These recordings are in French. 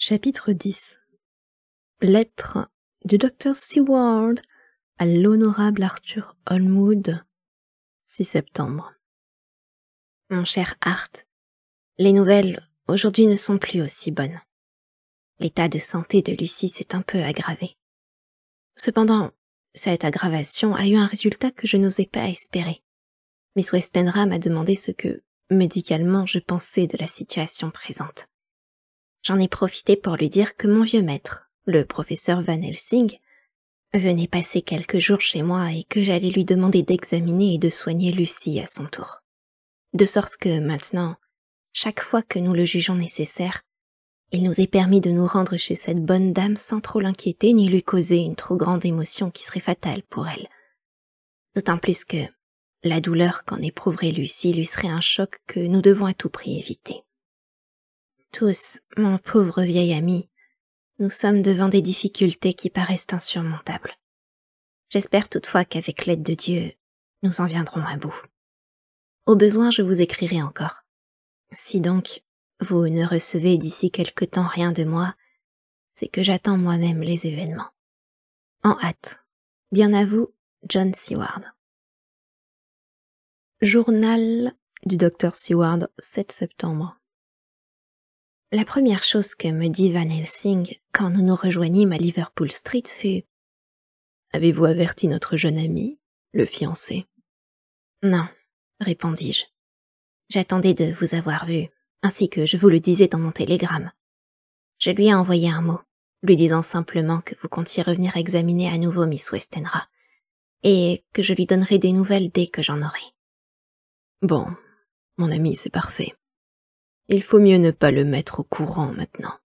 Chapitre 10. Lettre du Dr. Seward à l'honorable Arthur Holmwood, 6 septembre. Mon cher Art, les nouvelles aujourd'hui ne sont plus aussi bonnes. L'état de santé de Lucie s'est un peu aggravé. Cependant, cette aggravation a eu un résultat que je n'osais pas espérer. Miss Westenra m'a demandé ce que, médicalement, je pensais de la situation présente. J'en ai profité pour lui dire que mon vieux maître, le professeur Van Helsing, venait passer quelques jours chez moi et que j'allais lui demander d'examiner et de soigner Lucie à son tour. De sorte que maintenant, chaque fois que nous le jugeons nécessaire, il nous est permis de nous rendre chez cette bonne dame sans trop l'inquiéter ni lui causer une trop grande émotion qui serait fatale pour elle. D'autant plus que la douleur qu'en éprouverait Lucie lui serait un choc que nous devons à tout prix éviter. Tous, mon pauvre vieil ami, nous sommes devant des difficultés qui paraissent insurmontables. J'espère toutefois qu'avec l'aide de Dieu, nous en viendrons à bout. Au besoin, je vous écrirai encore. Si donc vous ne recevez d'ici quelque temps rien de moi, c'est que j'attends moi-même les événements. En hâte. Bien à vous, John Seward. Journal du Dr. Seward, 7 septembre. La première chose que me dit Van Helsing quand nous nous rejoignîmes à Liverpool Street fut « Avez-vous averti notre jeune ami, le fiancé ?» ?»« Non, répondis-je. J'attendais de vous avoir vu, ainsi que je vous le disais dans mon télégramme. Je lui ai envoyé un mot, lui disant simplement que vous comptiez revenir examiner à nouveau Miss Westenra, et que je lui donnerai des nouvelles dès que j'en aurai. » « Bon, mon ami, c'est parfait. Il faut mieux ne pas le mettre au courant maintenant.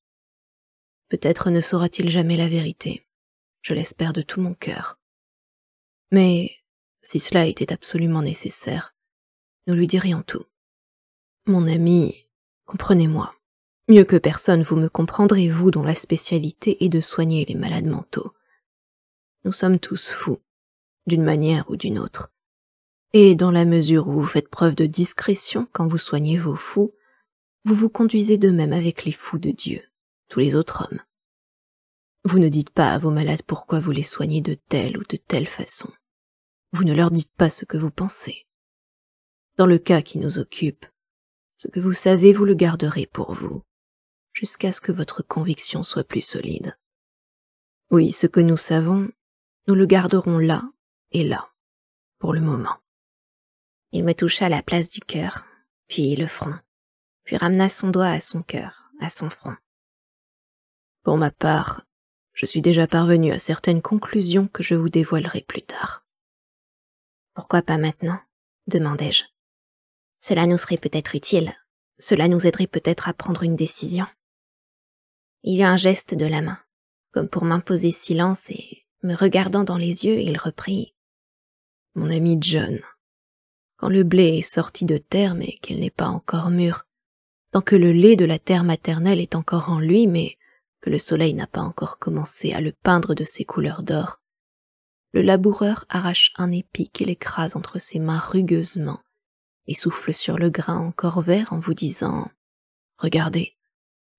Peut-être ne saura-t-il jamais la vérité. Je l'espère de tout mon cœur. Mais si cela était absolument nécessaire, nous lui dirions tout. Mon ami, comprenez-moi. Mieux que personne, vous me comprendrez, vous dont la spécialité est de soigner les malades mentaux. Nous sommes tous fous, d'une manière ou d'une autre. Et dans la mesure où vous faites preuve de discrétion quand vous soignez vos fous, vous vous conduisez de même avec les fous de Dieu, tous les autres hommes. Vous ne dites pas à vos malades pourquoi vous les soignez de telle ou de telle façon. Vous ne leur dites pas ce que vous pensez. Dans le cas qui nous occupe, ce que vous savez, vous le garderez pour vous, jusqu'à ce que votre conviction soit plus solide. Oui, ce que nous savons, nous le garderons là et là, pour le moment. Il me toucha la place du cœur, puis le front, puis ramena son doigt à son cœur, à son front. Pour ma part, je suis déjà parvenu à certaines conclusions que je vous dévoilerai plus tard. Pourquoi pas maintenant ? Demandai-je. Cela nous serait peut-être utile, cela nous aiderait peut-être à prendre une décision. Il y eut un geste de la main, comme pour m'imposer silence, et, me regardant dans les yeux, il reprit. « Mon ami John, quand le blé est sorti de terre mais qu'il n'est pas encore mûr, tant que le lait de la terre maternelle est encore en lui mais que le soleil n'a pas encore commencé à le peindre de ses couleurs d'or, le laboureur arrache un épi qu'il écrase entre ses mains rugueusement et souffle sur le grain encore vert en vous disant « Regardez,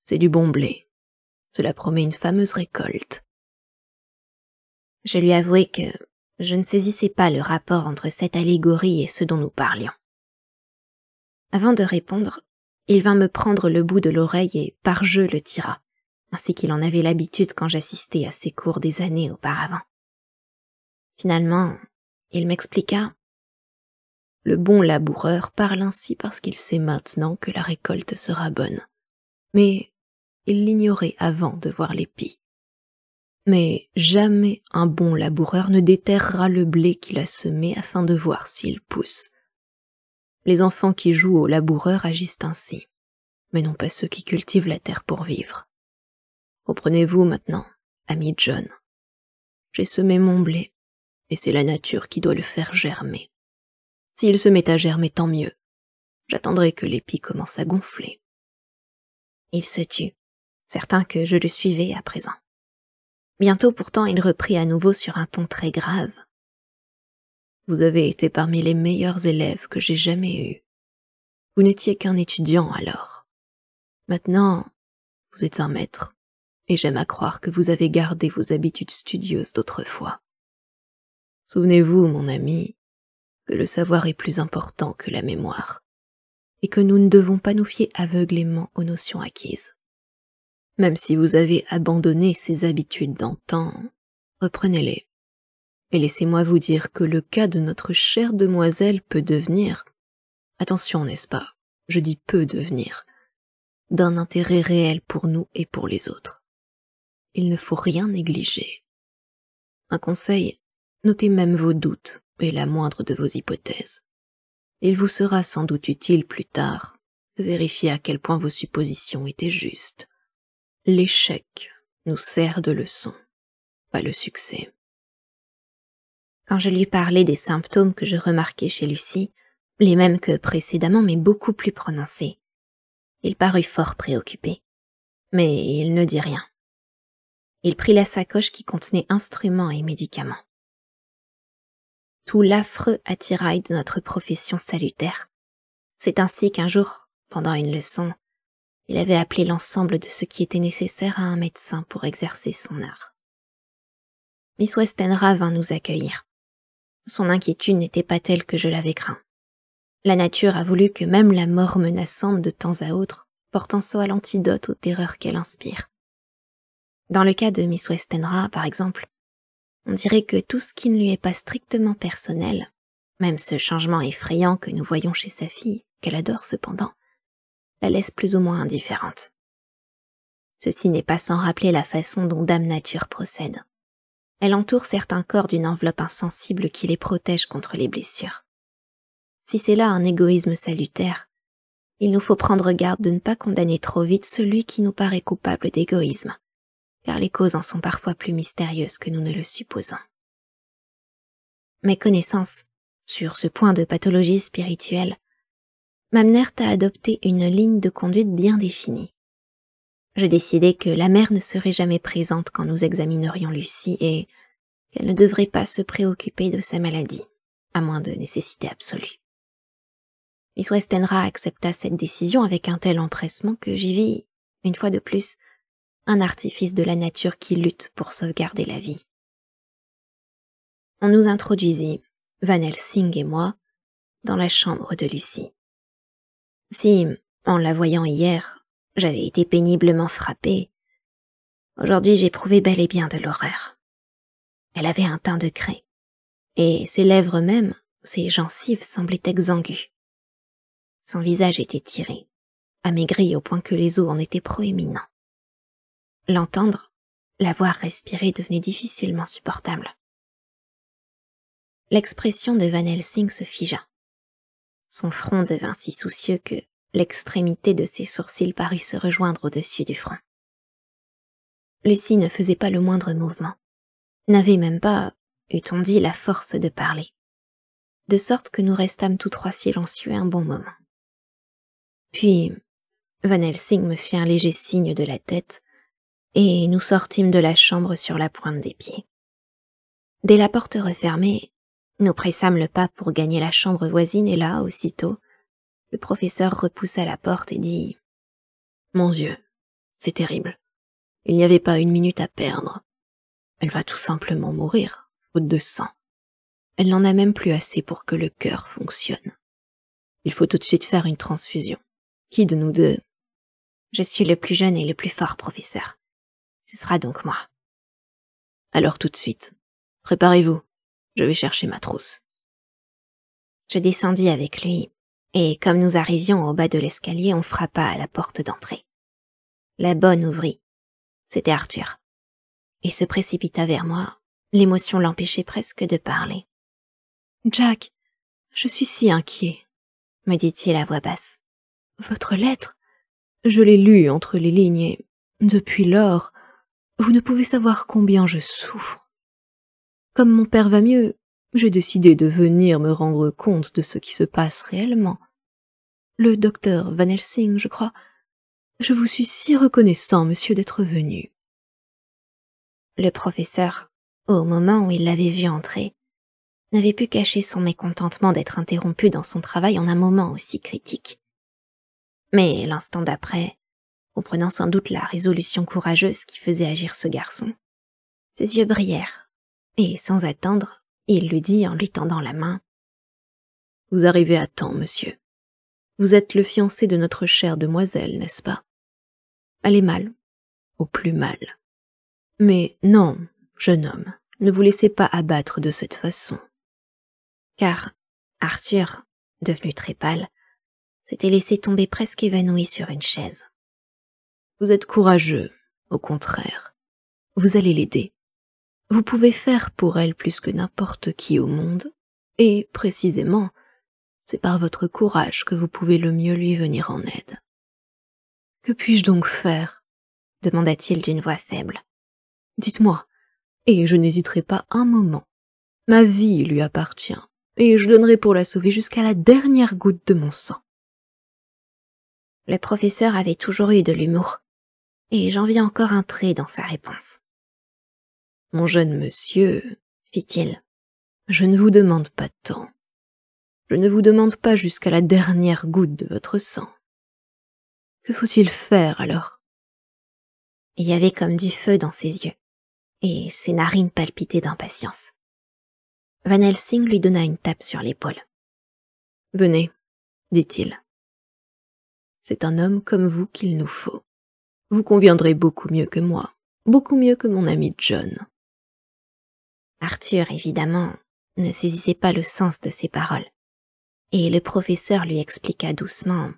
c'est du bon blé, cela promet une fameuse récolte. » Je lui avouai que je ne saisissais pas le rapport entre cette allégorie et ce dont nous parlions. Avant de répondre, il vint me prendre le bout de l'oreille et par jeu le tira, ainsi qu'il en avait l'habitude quand j'assistais à ses cours des années auparavant. Finalement, il m'expliqua « Le bon laboureur parle ainsi parce qu'il sait maintenant que la récolte sera bonne, mais il l'ignorait avant de voir l'épi. Mais jamais un bon laboureur ne déterrera le blé qu'il a semé afin de voir s'il pousse. Les enfants qui jouent au laboureur agissent ainsi, mais non pas ceux qui cultivent la terre pour vivre. Comprenez-vous maintenant, ami John? J'ai semé mon blé, et c'est la nature qui doit le faire germer. S'il se met à germer, tant mieux. J'attendrai que l'épi commence à gonfler. » Il se tut, certain que je le suivais à présent. Bientôt pourtant il reprit à nouveau sur un ton très grave. « Vous avez été parmi les meilleurs élèves que j'ai jamais eus. Vous n'étiez qu'un étudiant alors. Maintenant, vous êtes un maître, et j'aime à croire que vous avez gardé vos habitudes studieuses d'autrefois. Souvenez-vous, mon ami, que le savoir est plus important que la mémoire, et que nous ne devons pas nous fier aveuglément aux notions acquises. Même si vous avez abandonné ces habitudes d'antan, reprenez-les. Et laissez-moi vous dire que le cas de notre chère demoiselle peut devenir, attention n'est-ce pas, je dis peut devenir, d'un intérêt réel pour nous et pour les autres. Il ne faut rien négliger. Un conseil, notez même vos doutes et la moindre de vos hypothèses. Il vous sera sans doute utile plus tard de vérifier à quel point vos suppositions étaient justes. L'échec nous sert de leçon, pas le succès. Quand je lui parlais des symptômes que je remarquais chez Lucie, les mêmes que précédemment mais beaucoup plus prononcés, il parut fort préoccupé. Mais il ne dit rien. Il prit la sacoche qui contenait instruments et médicaments. Tout l'affreux attirail de notre profession salutaire. C'est ainsi qu'un jour, pendant une leçon, il avait appelé l'ensemble de ce qui était nécessaire à un médecin pour exercer son art. Miss Westenra vint nous accueillir. Son inquiétude n'était pas telle que je l'avais craint. La nature a voulu que même la mort menaçante de temps à autre porte en soi l'antidote aux terreurs qu'elle inspire. Dans le cas de Miss Westenra, par exemple, on dirait que tout ce qui ne lui est pas strictement personnel, même ce changement effrayant que nous voyons chez sa fille, qu'elle adore cependant, la laisse plus ou moins indifférente. Ceci n'est pas sans rappeler la façon dont Dame Nature procède. Elle entoure certains corps d'une enveloppe insensible qui les protège contre les blessures. Si c'est là un égoïsme salutaire, il nous faut prendre garde de ne pas condamner trop vite celui qui nous paraît coupable d'égoïsme, car les causes en sont parfois plus mystérieuses que nous ne le supposons. Mes connaissances sur ce point de pathologie spirituelle m'amenèrent à adopter une ligne de conduite bien définie. Je décidai que la mère ne serait jamais présente quand nous examinerions Lucie et qu'elle ne devrait pas se préoccuper de sa maladie, à moins de nécessité absolue. Miss Westenra accepta cette décision avec un tel empressement que j'y vis, une fois de plus, un artifice de la nature qui lutte pour sauvegarder la vie. On nous introduisit, Van Helsing et moi, dans la chambre de Lucie. Si, en la voyant hier, j'avais été péniblement frappée, aujourd'hui j'éprouvais bel et bien de l'horreur. Elle avait un teint de craie, et ses lèvres même, ses gencives semblaient exsangues. Son visage était tiré, amaigri au point que les os en étaient proéminents. L'entendre, la voir respirer devenait difficilement supportable. L'expression de Van Helsing se figea. Son front devint si soucieux que l'extrémité de ses sourcils parut se rejoindre au-dessus du front. Lucie ne faisait pas le moindre mouvement, n'avait même pas, eût-on dit, la force de parler, de sorte que nous restâmes tous trois silencieux un bon moment. Puis, Van Helsing me fit un léger signe de la tête, et nous sortîmes de la chambre sur la pointe des pieds. Dès la porte refermée, nous pressâmes le pas pour gagner la chambre voisine et là, aussitôt, le professeur repoussa la porte et dit « Mon Dieu, c'est terrible. Il n'y avait pas une minute à perdre. Elle va tout simplement mourir, faute de sang. Elle n'en a même plus assez pour que le cœur fonctionne. Il faut tout de suite faire une transfusion. Qui de nous deux ? Je suis le plus jeune et le plus fort, professeur. Ce sera donc moi. Alors tout de suite. Préparez-vous. Je vais chercher ma trousse. » Je descendis avec lui, et comme nous arrivions au bas de l'escalier, on frappa à la porte d'entrée. La bonne ouvrit. C'était Arthur. Il se précipita vers moi. L'émotion l'empêchait presque de parler. « Jack, je suis si inquiet, » me dit-il à voix basse. « Votre lettre, je l'ai lue entre les lignes et, depuis lors, vous ne pouvez savoir combien je souffre. Comme mon père va mieux, j'ai décidé de venir me rendre compte de ce qui se passe réellement. Le docteur Van Helsing, je crois. Je vous suis si reconnaissant, monsieur, d'être venu. » Le professeur, au moment où il l'avait vu entrer, n'avait pu cacher son mécontentement d'être interrompu dans son travail en un moment aussi critique. Mais l'instant d'après, comprenant sans doute la résolution courageuse qui faisait agir ce garçon. Ses yeux brillèrent, et sans attendre, il lui dit en lui tendant la main: « Vous arrivez à temps, monsieur. Vous êtes le fiancé de notre chère demoiselle, n'est-ce pas? Elle est mal, au plus mal. Mais non, jeune homme, ne vous laissez pas abattre de cette façon. » Car Arthur, devenu très pâle, s'était laissé tomber presque évanoui sur une chaise. « Vous êtes courageux, au contraire. Vous allez l'aider. Vous pouvez faire pour elle plus que n'importe qui au monde, et, précisément, c'est par votre courage que vous pouvez le mieux lui venir en aide. »« Que puis-je donc faire ?» demanda-t-il d'une voix faible. « Dites-moi, et je n'hésiterai pas un moment. Ma vie lui appartient, et je donnerai pour la sauver jusqu'à la dernière goutte de mon sang. » Le professeur avait toujours eu de l'humour, et j'en vis encore un trait dans sa réponse. « Mon jeune monsieur, fit-il, je ne vous demande pas tant. Je ne vous demande pas jusqu'à la dernière goutte de votre sang. Que faut-il faire alors ?» Il y avait comme du feu dans ses yeux, et ses narines palpitaient d'impatience. Van Helsing lui donna une tape sur l'épaule. « Venez, dit-il. C'est un homme comme vous qu'il nous faut. Vous conviendrez beaucoup mieux que moi, beaucoup mieux que mon ami John. » Arthur, évidemment, ne saisissait pas le sens de ces paroles, et le professeur lui expliqua doucement: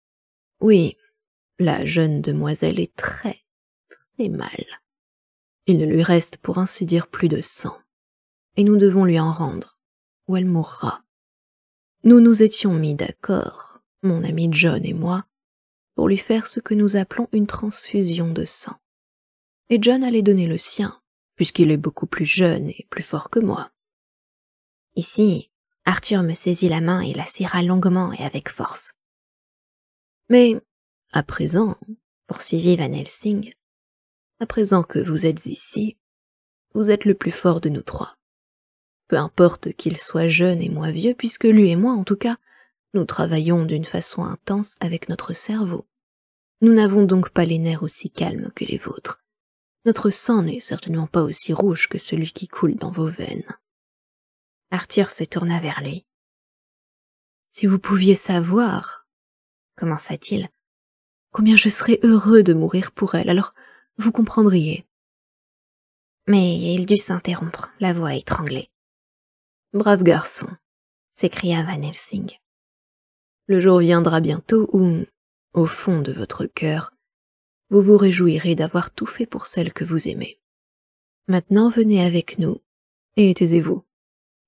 « Oui, la jeune demoiselle est très mal. Il ne lui reste pour ainsi dire plus de sang, et nous devons lui en rendre, ou elle mourra. Nous nous étions mis d'accord, mon ami John et moi, pour lui faire ce que nous appelons une transfusion de sang. Et John allait donner le sien, puisqu'il est beaucoup plus jeune et plus fort que moi. » Ici, Arthur me saisit la main et la serra longuement et avec force. « Mais, à présent, poursuivit Van Helsing, à présent que vous êtes ici, vous êtes le plus fort de nous trois. Peu importe qu'il soit jeune et moi vieux, puisque lui et moi, en tout cas, nous travaillons d'une façon intense avec notre cerveau. Nous n'avons donc pas les nerfs aussi calmes que les vôtres. Notre sang n'est certainement pas aussi rouge que celui qui coule dans vos veines. » Arthur se tourna vers lui. « Si vous pouviez savoir, commença-t-il, combien je serais heureux de mourir pour elle, alors vous comprendriez. » Mais il dut s'interrompre, la voix étranglée. « Brave garçon, » s'écria Van Helsing. « Le jour viendra bientôt où, au fond de votre cœur, vous vous réjouirez d'avoir tout fait pour celle que vous aimez. Maintenant, venez avec nous, et taisez-vous.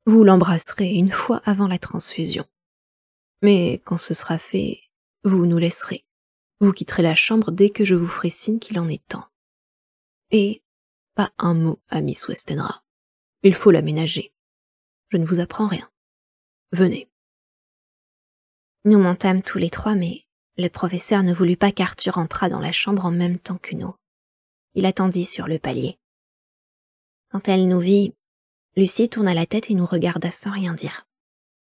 Vous l'embrasserez une fois avant la transfusion. Mais quand ce sera fait, vous nous laisserez. Vous quitterez la chambre dès que je vous ferai signe qu'il en est temps. Et pas un mot à Miss Westenra. Il faut l'aménager. Je ne vous apprends rien. Venez. » Nous montâmes tous les trois, mais le professeur ne voulut pas qu'Arthur entrât dans la chambre en même temps que nous. Il attendit sur le palier. Quand elle nous vit, Lucie tourna la tête et nous regarda sans rien dire.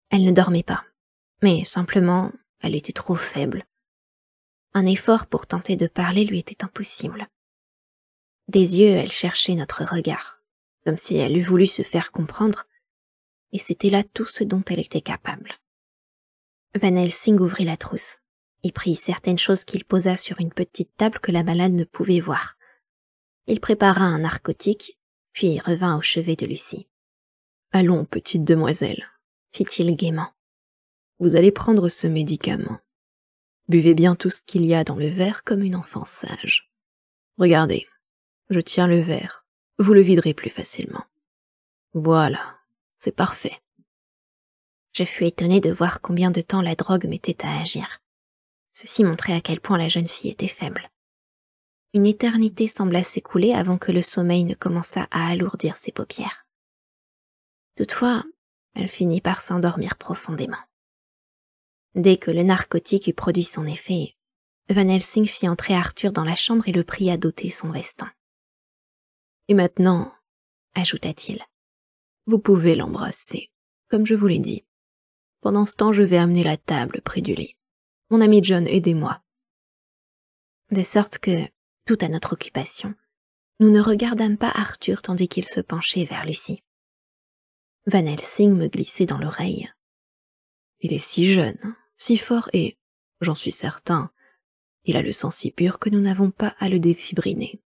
Elle ne dormait pas, mais simplement, elle était trop faible. Un effort pour tenter de parler lui était impossible. Des yeux, elle cherchait notre regard, comme si elle eût voulu se faire comprendre, et c'était là tout ce dont elle était capable. Van Helsing ouvrit la trousse, y prit certaines choses qu'il posa sur une petite table que la malade ne pouvait voir. Il prépara un narcotique, puis revint au chevet de Lucie. « Allons, petite demoiselle, » fit-il gaiement. « Vous allez prendre ce médicament. Buvez bien tout ce qu'il y a dans le verre comme une enfant sage. Regardez, je tiens le verre, vous le viderai plus facilement. Voilà, c'est parfait. » Je fus étonnée de voir combien de temps la drogue mettait à agir. Ceci montrait à quel point la jeune fille était faible. Une éternité sembla s'écouler avant que le sommeil ne commençât à alourdir ses paupières. Toutefois, elle finit par s'endormir profondément. Dès que le narcotique eut produit son effet, Van Helsing fit entrer Arthur dans la chambre et le pria d'ôter son veston. « Et maintenant, » ajouta-t-il, « vous pouvez l'embrasser, comme je vous l'ai dit. Pendant ce temps, je vais amener la table près du lit. Mon ami John, aidez-moi. » de sorte que, tout à notre occupation, nous ne regardâmes pas Arthur tandis qu'il se penchait vers Lucie. Van Helsing me glissait dans l'oreille. Il est si jeune, si fort et, j'en suis certain, il a le sang si pur que nous n'avons pas à le défibriner.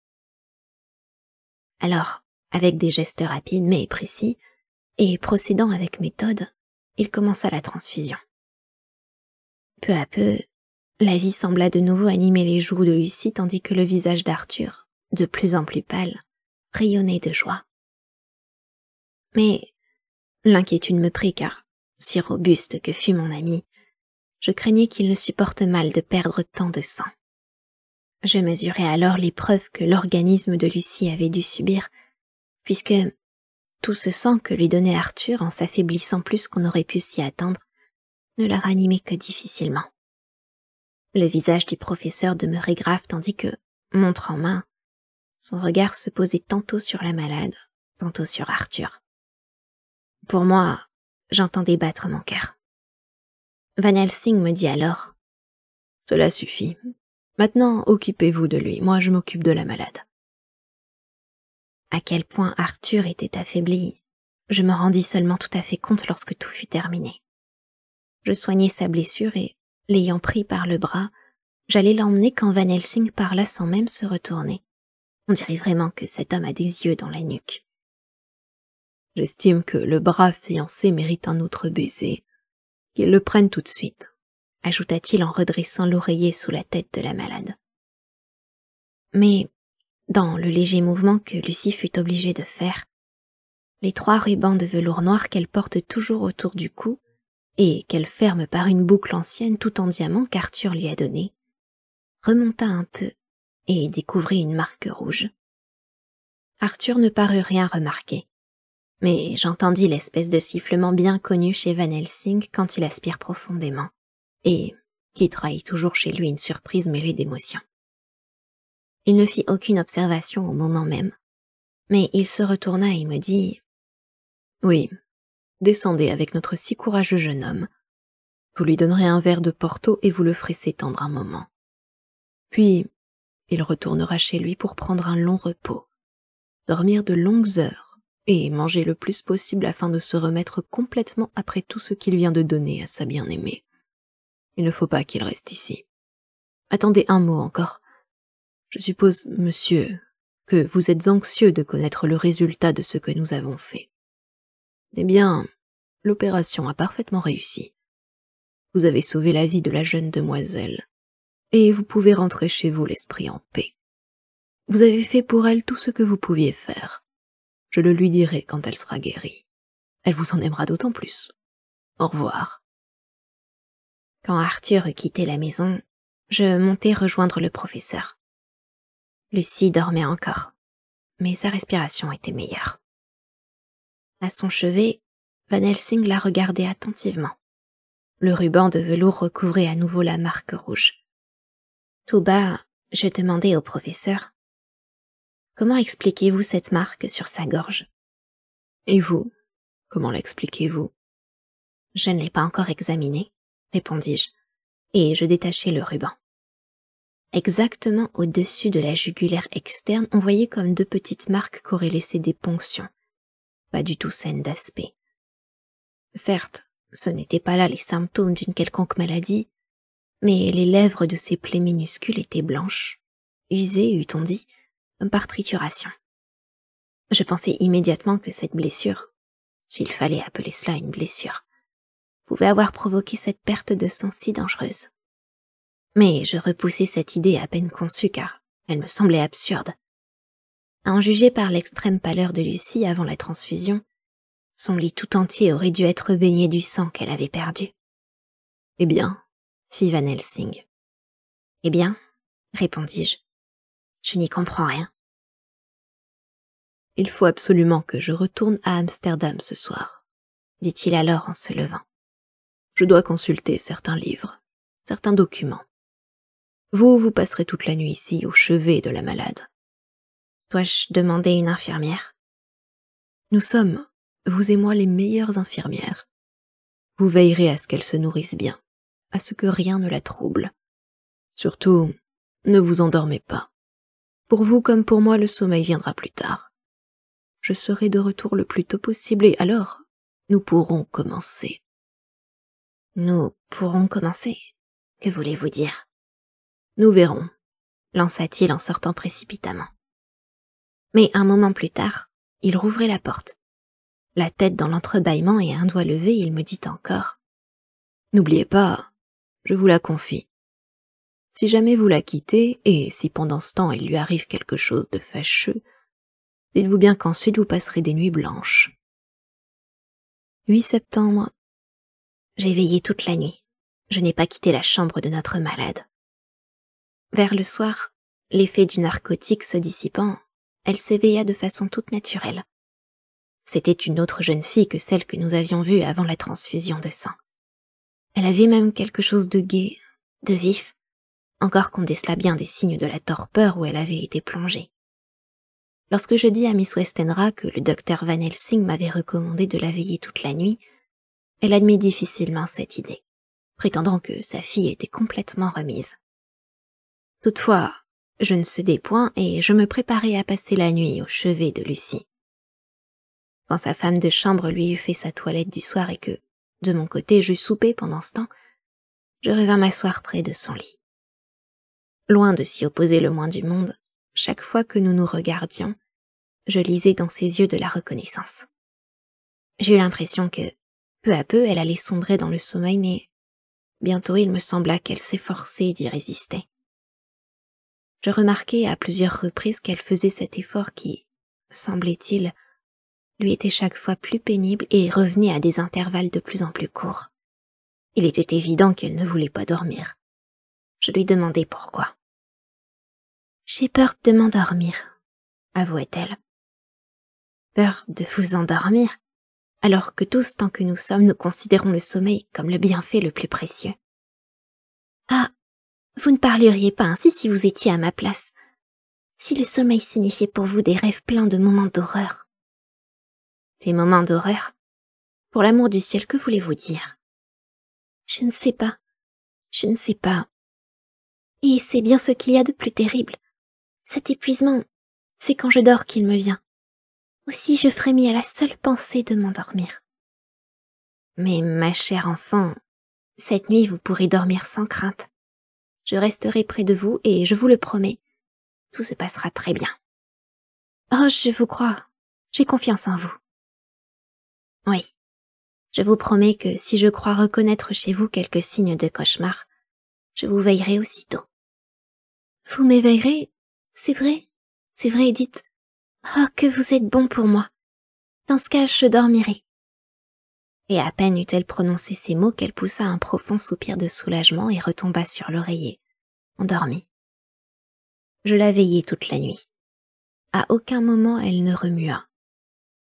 Alors, avec des gestes rapides mais précis, et procédant avec méthode, il commença la transfusion. Peu à peu, la vie sembla de nouveau animer les joues de Lucie tandis que le visage d'Arthur, de plus en plus pâle, rayonnait de joie. Mais l'inquiétude me prit car, si robuste que fût mon ami, je craignais qu'il ne supporte mal de perdre tant de sang. Je mesurais alors l'épreuve que l'organisme de Lucie avait dû subir, puisque tout ce sang que lui donnait Arthur en s'affaiblissant plus qu'on aurait pu s'y attendre, ne la ranimait que difficilement. Le visage du professeur demeurait grave tandis que, montre en main, son regard se posait tantôt sur la malade, tantôt sur Arthur. Pour moi, j'entendais battre mon cœur. Van Helsing me dit alors « Cela suffit. Maintenant, occupez-vous de lui, moi je m'occupe de la malade. » À quel point Arthur était affaibli, je me rendis seulement tout à fait compte lorsque tout fut terminé. Je soignai sa blessure et, l'ayant pris par le bras, j'allais l'emmener quand Van Helsing parla sans même se retourner. On dirait vraiment que cet homme a des yeux dans la nuque. « J'estime que le brave fiancé mérite un autre baiser. Qu'il le prenne tout de suite, » ajouta-t-il en redressant l'oreiller sous la tête de la malade. Mais, dans le léger mouvement que Lucie fut obligée de faire, les 3 rubans de velours noir qu'elle porte toujours autour du cou et qu'elle ferme par une boucle ancienne tout en diamant qu'Arthur lui a donnée, remonta un peu et découvrit une marque rouge. Arthur ne parut rien remarquer, mais j'entendis l'espèce de sifflement bien connu chez Van Helsing quand il aspire profondément, et qui trahit toujours chez lui une surprise mêlée d'émotion. Il ne fit aucune observation au moment même, mais il se retourna et me dit « Oui, descendez avec notre si courageux jeune homme. Vous lui donnerez un verre de Porto et vous le ferez s'étendre un moment. Puis, il retournera chez lui pour prendre un long repos, dormir de longues heures et manger le plus possible afin de se remettre complètement après tout ce qu'il vient de donner à sa bien-aimée. Il ne faut pas qu'il reste ici. Attendez un mot encore. Je suppose, monsieur, que vous êtes anxieux de connaître le résultat de ce que nous avons fait. Eh bien, l'opération a parfaitement réussi. Vous avez sauvé la vie de la jeune demoiselle, et vous pouvez rentrer chez vous l'esprit en paix. Vous avez fait pour elle tout ce que vous pouviez faire. Je le lui dirai quand elle sera guérie. Elle vous en aimera d'autant plus. Au revoir. » Quand Arthur eut quitté la maison, je montai rejoindre le professeur. Lucie dormait encore, mais sa respiration était meilleure. À son chevet, Van Helsing la regardait attentivement. Le ruban de velours recouvrait à nouveau la marque rouge. Tout bas, je demandai au professeur « Comment expliquez-vous cette marque sur sa gorge ?»« Et vous, comment l'expliquez-vous » ?»« Je ne l'ai pas encore examinée, » répondis-je, et je détachai le ruban. Exactement au-dessus de la jugulaire externe, on voyait comme 2 petites marques qu'auraient laissées des ponctions, pas du tout saines d'aspect. Certes, ce n'étaient pas là les symptômes d'une quelconque maladie, mais les lèvres de ces plaies minuscules étaient blanches, usées, eût-on dit, par trituration. Je pensai immédiatement que cette blessure, s'il fallait appeler cela une blessure, pouvait avoir provoqué cette perte de sang si dangereuse. Mais je repoussai cette idée à peine conçue car elle me semblait absurde. À en juger par l'extrême pâleur de Lucie avant la transfusion, son lit tout entier aurait dû être baigné du sang qu'elle avait perdu. « Eh bien ?» fit Van Helsing. « Eh bien ?» répondis-je. « Je n'y comprends rien. » « Il faut absolument que je retourne à Amsterdam ce soir, » dit-il alors en se levant. « Je dois consulter certains livres, certains documents. Vous passerez toute la nuit ici au chevet de la malade. » Dois-je demander une infirmière ? Nous sommes, vous et moi, les meilleures infirmières. Vous veillerez à ce qu'elle se nourrisse bien, à ce que rien ne la trouble. Surtout, Ne vous endormez pas. Pour vous comme pour moi, le sommeil viendra plus tard. Je serai de retour le plus tôt possible et alors, nous pourrons commencer. Nous pourrons commencer. Que voulez-vous dire? Nous verrons. Lança-t-il en sortant précipitamment. Mais un moment plus tard, il rouvrait la porte. La tête dans l'entrebâillement et un doigt levé, il me dit encore. N'oubliez pas, je vous la confie. Si jamais vous la quittez, et si pendant ce temps il lui arrive quelque chose de fâcheux, dites-vous bien qu'ensuite vous passerez des nuits blanches. 8 septembre. J'ai veillé toute la nuit. Je n'ai pas quitté la chambre de notre malade. Vers le soir, l'effet du narcotique se dissipant, elle s'éveilla de façon toute naturelle. C'était une autre jeune fille que celle que nous avions vue avant la transfusion de sang. Elle avait même quelque chose de gai, de vif, encore qu'on décelât bien des signes de la torpeur où elle avait été plongée. Lorsque je dis à Miss Westenra que le docteur Van Helsing m'avait recommandé de la veiller toute la nuit, elle admit difficilement cette idée, prétendant que sa fille était complètement remise. Toutefois, je ne cédai point et je me préparai à passer la nuit au chevet de Lucie. Quand sa femme de chambre lui eut fait sa toilette du soir et que, de mon côté, j'eus soupé pendant ce temps, je revins m'asseoir près de son lit. Loin de s'y opposer le moins du monde, chaque fois que nous nous regardions, je lisais dans ses yeux de la reconnaissance. J'eus l'impression que, peu à peu, elle allait sombrer dans le sommeil, mais bientôt il me sembla qu'elle s'efforçait d'y résister. Je remarquai à plusieurs reprises qu'elle faisait cet effort qui, semblait-il, lui était chaque fois plus pénible et revenait à des intervalles de plus en plus courts. Il était évident qu'elle ne voulait pas dormir. Je lui demandai pourquoi. « J'ai peur de m'endormir, » avouait-elle. « Peur de vous endormir, alors que tous, tant que nous sommes, nous considérons le sommeil comme le bienfait le plus précieux. » Ah, vous ne parleriez pas ainsi si vous étiez à ma place. Si le sommeil signifiait pour vous des rêves pleins de moments d'horreur. Des moments d'horreur? Pour l'amour du ciel, que voulez-vous dire? Je ne sais pas. Je ne sais pas. Et c'est bien ce qu'il y a de plus terrible. Cet épuisement, c'est quand je dors qu'il me vient. Aussi je frémis à la seule pensée de m'endormir. Mais ma chère enfant, cette nuit vous pourrez dormir sans crainte. Je resterai près de vous et je vous le promets, tout se passera très bien. Oh, je vous crois, j'ai confiance en vous. Oui, je vous promets que si je crois reconnaître chez vous quelques signes de cauchemar, je vous veillerai aussitôt. Vous m'éveillerez? C'est vrai, dites. Oh, que vous êtes bon pour moi. Dans ce cas, je dormirai. Et à peine eut-elle prononcé ces mots qu'elle poussa un profond soupir de soulagement et retomba sur l'oreiller, endormie. Je la veillai toute la nuit. À aucun moment elle ne remua.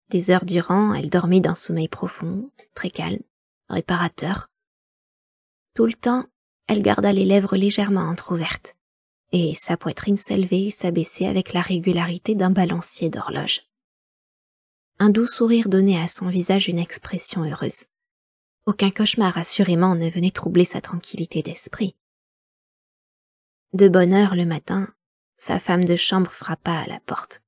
Des heures durant, elle dormit d'un sommeil profond, très calme, réparateur. Tout le temps, elle garda les lèvres légèrement entr'ouvertes, et sa poitrine s'élevait et s'abaissait avec la régularité d'un balancier d'horloge. Un doux sourire donnait à son visage une expression heureuse. Aucun cauchemar, assurément, ne venait troubler sa tranquillité d'esprit. De bonne heure le matin, sa femme de chambre frappa à la porte.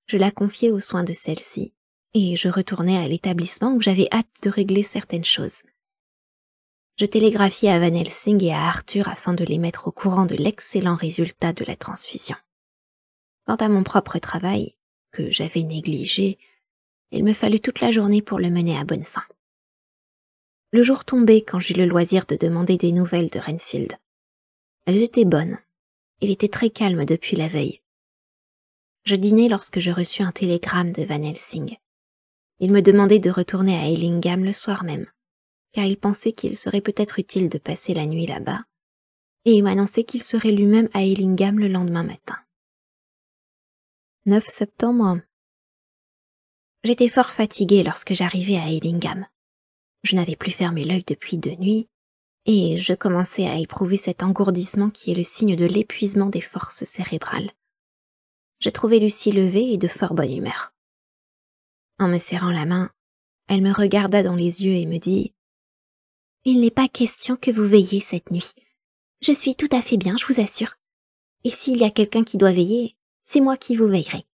Je la confiai aux soins de celle-ci, et je retournai à l'établissement où j'avais hâte de régler certaines choses. Je télégraphiai à Van Helsing et à Arthur afin de les mettre au courant de l'excellent résultat de la transfusion. Quant à mon propre travail, que j'avais négligé, il me fallut toute la journée pour le mener à bonne fin. Le jour tombait quand j'eus le loisir de demander des nouvelles de Renfield. Elles étaient bonnes. Il était très calme depuis la veille. Je dînai lorsque je reçus un télégramme de Van Helsing. Il me demandait de retourner à Ellingham le soir même, car il pensait qu'il serait peut-être utile de passer la nuit là-bas, et il m'annonçait qu'il serait lui-même à Ellingham le lendemain matin. 9 septembre. J'étais fort fatiguée lorsque j'arrivai à Ellingham. Je n'avais plus fermé l'œil depuis 2 nuits, et je commençais à éprouver cet engourdissement qui est le signe de l'épuisement des forces cérébrales. Je trouvai Lucie levée et de fort bonne humeur. En me serrant la main, elle me regarda dans les yeux et me dit « Il n'est pas question que vous veilliez cette nuit. Je suis tout à fait bien, je vous assure. Et s'il y a quelqu'un qui doit veiller, c'est moi qui vous veillerai. »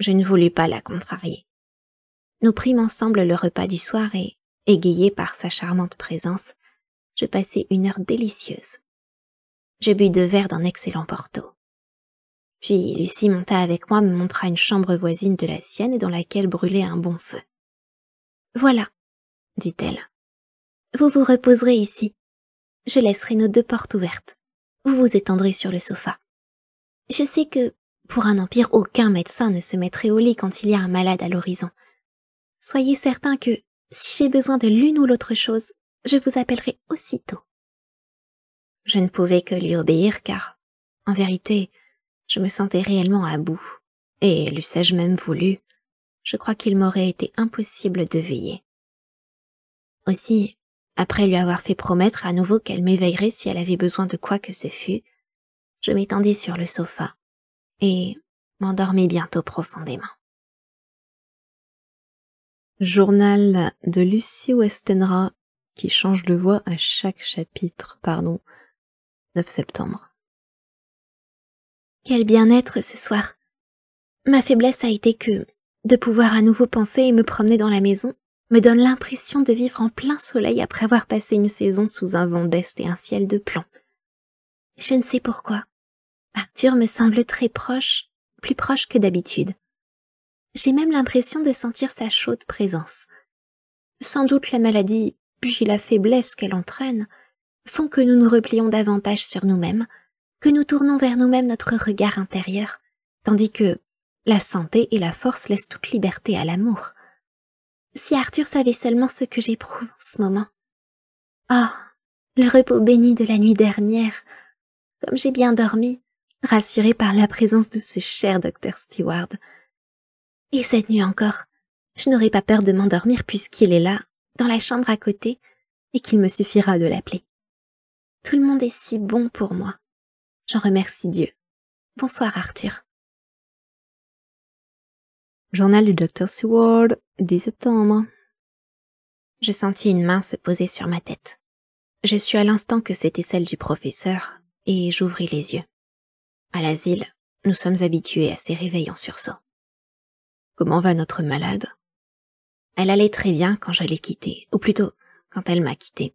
Je ne voulus pas la contrarier. Nous prîmes ensemble le repas du soir et, égayée par sa charmante présence, je passai une heure délicieuse. Je bus 2 verres d'un excellent Porto. Puis Lucie monta avec moi, me montra une chambre voisine de la sienne dans laquelle brûlait un bon feu. « Voilà, » dit-elle. « Vous vous reposerez ici. Je laisserai nos 2 portes ouvertes. Vous vous étendrez sur le sofa. Je sais que, pour un empire, aucun médecin ne se mettrait au lit quand il y a un malade à l'horizon. Soyez certain que, si j'ai besoin de l'une ou l'autre chose, je vous appellerai aussitôt. » Je ne pouvais que lui obéir car, en vérité, je me sentais réellement à bout, et l'eussé-je même voulu, je crois qu'il m'aurait été impossible de veiller. Aussi, après lui avoir fait promettre à nouveau qu'elle m'éveillerait si elle avait besoin de quoi que ce fût, je m'étendis sur le sofa et m'endormis bientôt profondément. Journal de Lucie Westenra, qui change de voix à chaque chapitre, 9 septembre. Quel bien-être ce soir! Ma faiblesse a été que, de pouvoir à nouveau penser et me promener dans la maison, me donne l'impression de vivre en plein soleil après avoir passé une saison sous un vent d'est et un ciel de plomb. Je ne sais pourquoi. Arthur me semble très proche, plus proche que d'habitude. J'ai même l'impression de sentir sa chaude présence. Sans doute la maladie, puis la faiblesse qu'elle entraîne, font que nous nous replions davantage sur nous-mêmes, que nous tournons vers nous-mêmes notre regard intérieur, tandis que la santé et la force laissent toute liberté à l'amour. Si Arthur savait seulement ce que j'éprouve en ce moment. Ah, le repos béni de la nuit dernière, comme j'ai bien dormi, rassurée par la présence de ce cher Dr. Stewart. Et cette nuit encore, je n'aurai pas peur de m'endormir puisqu'il est là, dans la chambre à côté, et qu'il me suffira de l'appeler. Tout le monde est si bon pour moi. J'en remercie Dieu. Bonsoir Arthur. Journal du Dr. Stewart, 10 septembre. Je sentis une main se poser sur ma tête. Je sus à l'instant que c'était celle du professeur, et j'ouvris les yeux. À l'asile, nous sommes habitués à ces réveils en sursaut. Comment va notre malade? Elle allait très bien quand je l'ai quittée, ou plutôt, quand elle m'a quittée.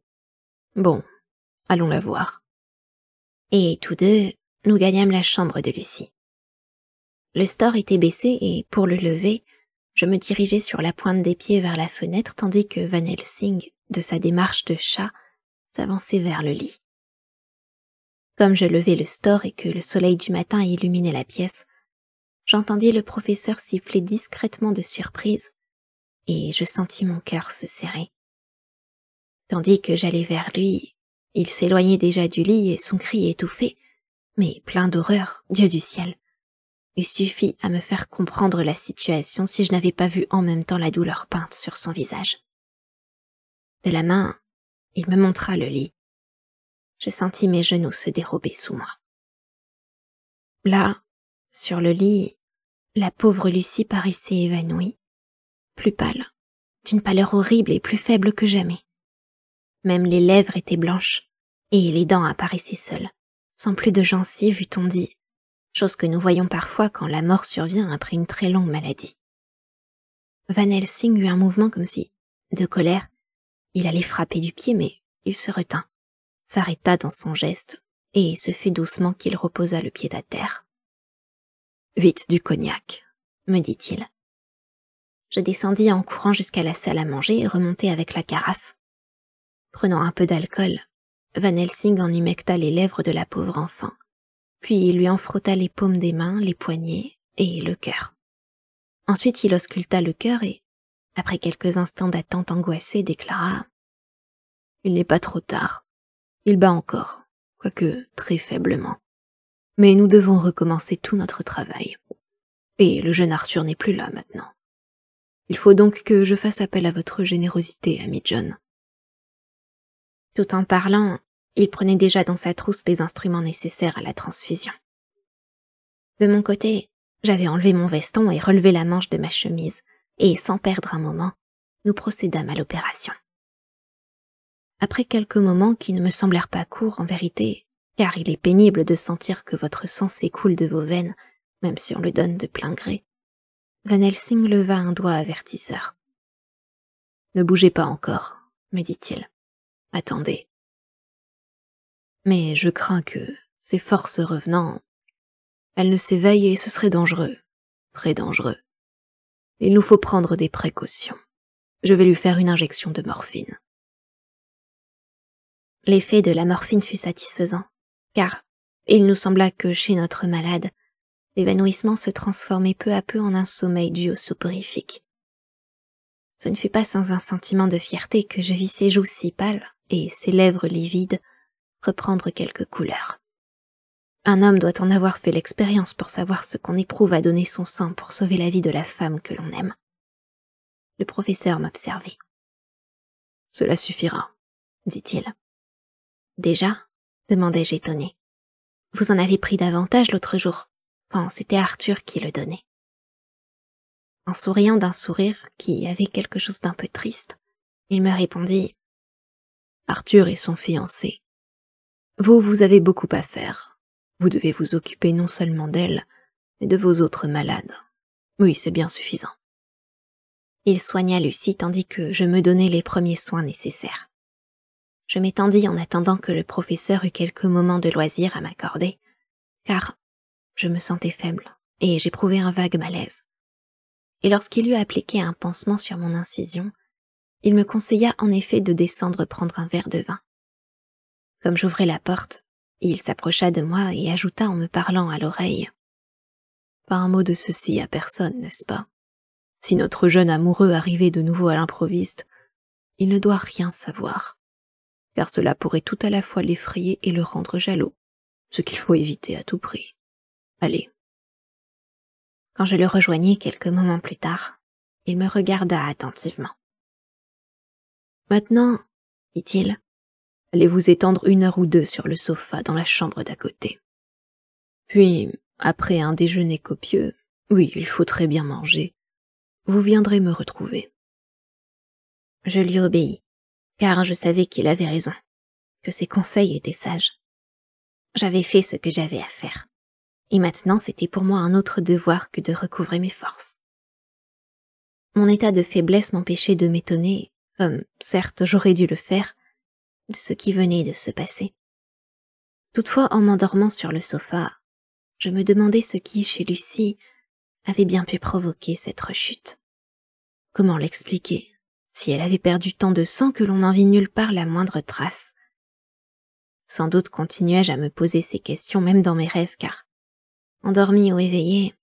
Bon, allons la voir. Et tous deux, nous gagnâmes la chambre de Lucie. Le store était baissé et, pour le lever, je me dirigeais sur la pointe des pieds vers la fenêtre tandis que Van Helsing, de sa démarche de chat, s'avançait vers le lit. Comme je levais le store et que le soleil du matin illuminait la pièce, j'entendis le professeur siffler discrètement de surprise et je sentis mon cœur se serrer. Tandis que j'allais vers lui, il s'éloignait déjà du lit et son cri étouffé, mais plein d'horreur, Dieu du ciel, eût suffi à me faire comprendre la situation si je n'avais pas vu en même temps la douleur peinte sur son visage. De la main, il me montra le lit. Je sentis mes genoux se dérober sous moi. Là, sur le lit, la pauvre Lucie paraissait évanouie, plus pâle, d'une pâleur horrible et plus faible que jamais. Même les lèvres étaient blanches, et les dents apparaissaient seules, sans plus de gencives, eût-on dit, chose que nous voyons parfois quand la mort survient après une très longue maladie. Van Helsing eut un mouvement comme si, de colère, il allait frapper du pied, mais il se retint, s'arrêta dans son geste, et ce fut doucement qu'il reposa le pied à terre. « Vite du cognac », me dit-il. Je descendis en courant jusqu'à la salle à manger et remontai avec la carafe. Prenant un peu d'alcool, Van Helsing en humecta les lèvres de la pauvre enfant, puis il lui en frotta les paumes des mains, les poignets et le cœur. Ensuite il ausculta le cœur et, après quelques instants d'attente angoissée, déclara « Il n'est pas trop tard. Il bat encore, quoique très faiblement. Mais nous devons recommencer tout notre travail. Et le jeune Arthur n'est plus là maintenant. Il faut donc que je fasse appel à votre générosité, ami John. » Tout en parlant, il prenait déjà dans sa trousse les instruments nécessaires à la transfusion. De mon côté, j'avais enlevé mon veston et relevé la manche de ma chemise, et sans perdre un moment, nous procédâmes à l'opération. Après quelques moments qui ne me semblèrent pas courts, en vérité, car il est pénible de sentir que votre sang s'écoule de vos veines, même si on le donne de plein gré. Van Helsing leva un doigt avertisseur. « Ne bougez pas encore, me dit-il. Attendez. Mais je crains que, ces forces revenant, elles ne s'éveillent et ce serait dangereux, très dangereux. Il nous faut prendre des précautions. Je vais lui faire une injection de morphine. » L'effet de la morphine fut satisfaisant, car il nous sembla que chez notre malade, l'évanouissement se transformait peu à peu en un sommeil dû au soporifique. Ce ne fut pas sans un sentiment de fierté que je vis ses joues si pâles et ses lèvres livides reprendre quelques couleurs. Un homme doit en avoir fait l'expérience pour savoir ce qu'on éprouve à donner son sang pour sauver la vie de la femme que l'on aime. Le professeur m'observait. « Cela suffira, » dit-il. « Déjà ?» demandai-je étonné. « Vous en avez pris davantage l'autre jour, quand c'était Arthur qui le donnait. » En souriant d'un sourire qui avait quelque chose d'un peu triste, il me répondit « Arthur est son fiancé. Vous avez beaucoup à faire. Vous devez vous occuper non seulement d'elle, mais de vos autres malades. Oui, c'est bien suffisant. » Il soigna Lucie tandis que je me donnais les premiers soins nécessaires. Je m'étendis en attendant que le professeur eût quelques moments de loisir à m'accorder, car je me sentais faible et j'éprouvais un vague malaise. Et lorsqu'il eut appliqué un pansement sur mon incision, il me conseilla en effet de descendre prendre un verre de vin. Comme j'ouvrais la porte, il s'approcha de moi et ajouta en me parlant à l'oreille « Pas un mot de ceci à personne, n'est-ce pas? Si notre jeune amoureux arrivait de nouveau à l'improviste, il ne doit rien savoir, car cela pourrait tout à la fois l'effrayer et le rendre jaloux, ce qu'il faut éviter à tout prix. Allez. » Quand je le rejoignis quelques moments plus tard, il me regarda attentivement. « Maintenant, dit-il, allez vous étendre 1 heure ou 2 sur le sofa dans la chambre d'à côté. Puis, après un déjeuner copieux, oui, il faut très bien manger, vous viendrez me retrouver. » Je lui obéis, car je savais qu'il avait raison, que ses conseils étaient sages. J'avais fait ce que j'avais à faire, et maintenant c'était pour moi un autre devoir que de recouvrer mes forces. Mon état de faiblesse m'empêchait de m'étonner, comme certes j'aurais dû le faire, de ce qui venait de se passer. Toutefois, en m'endormant sur le sofa, je me demandais ce qui, chez Lucie, avait bien pu provoquer cette rechute. Comment l'expliquer, si elle avait perdu tant de sang que l'on n'en vit nulle part la moindre trace? Sans doute continuai-je à me poser ces questions même dans mes rêves, car, endormie ou éveillée,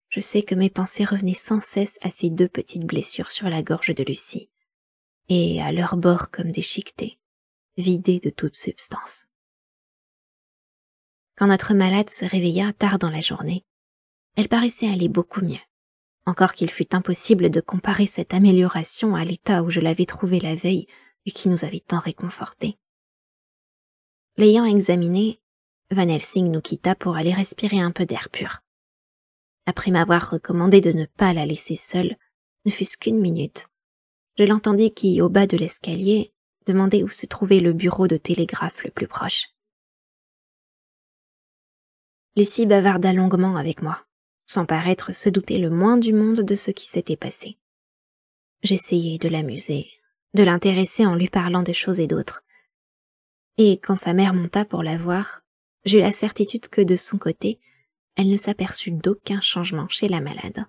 je sais que mes pensées revenaient sans cesse à ces 2 petites blessures sur la gorge de Lucie, et à leurs bords comme déchiquetés, vidés de toute substance. Quand notre malade se réveilla tard dans la journée, elle paraissait aller beaucoup mieux, encore qu'il fût impossible de comparer cette amélioration à l'état où je l'avais trouvée la veille et qui nous avait tant réconfortés. L'ayant examinée, Van Helsing nous quitta pour aller respirer un peu d'air pur. Après m'avoir recommandé de ne pas la laisser seule, ne fût-ce qu'1 minute, je l'entendis qui, au bas de l'escalier, demandait où se trouvait le bureau de télégraphe le plus proche. Lucie bavarda longuement avec moi, sans paraître se douter le moins du monde de ce qui s'était passé. J'essayai de l'amuser, de l'intéresser en lui parlant de choses et d'autres. Et quand sa mère monta pour la voir, j'eus la certitude que de son côté, elle ne s'aperçut d'aucun changement chez la malade.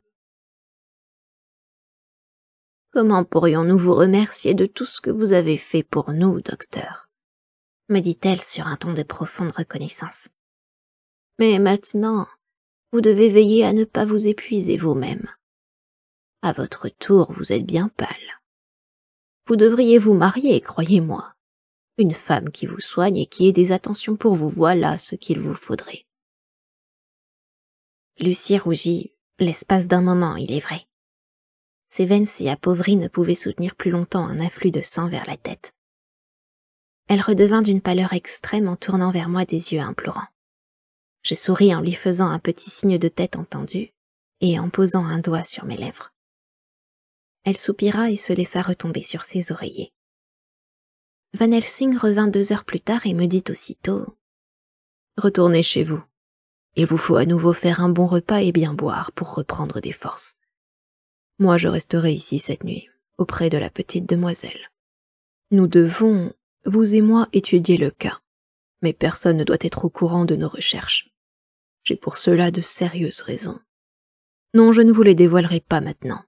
« Comment pourrions-nous vous remercier de tout ce que vous avez fait pour nous, docteur ?» me dit-elle sur un ton de profonde reconnaissance. « Mais maintenant, vous devez veiller à ne pas vous épuiser vous-même. À votre tour, vous êtes bien pâle. Vous devriez vous marier, croyez-moi. Une femme qui vous soigne et qui ait des attentions pour vous, voilà ce qu'il vous faudrait. » Lucie rougit, l'espace d'un moment, il est vrai. Ses veines si appauvries ne pouvaient soutenir plus longtemps un afflux de sang vers la tête. Elle redevint d'une pâleur extrême en tournant vers moi des yeux implorants. Je souris en lui faisant un petit signe de tête entendu et en posant un doigt sur mes lèvres. Elle soupira et se laissa retomber sur ses oreillers. Van Helsing revint 2 heures plus tard et me dit aussitôt Retournez chez vous. Il vous faut à nouveau faire un bon repas et bien boire pour reprendre des forces. Moi, je resterai ici cette nuit, auprès de la petite demoiselle. Nous devons, vous et moi, étudier le cas, mais personne ne doit être au courant de nos recherches. J'ai pour cela de sérieuses raisons. Non, je ne vous les dévoilerai pas maintenant.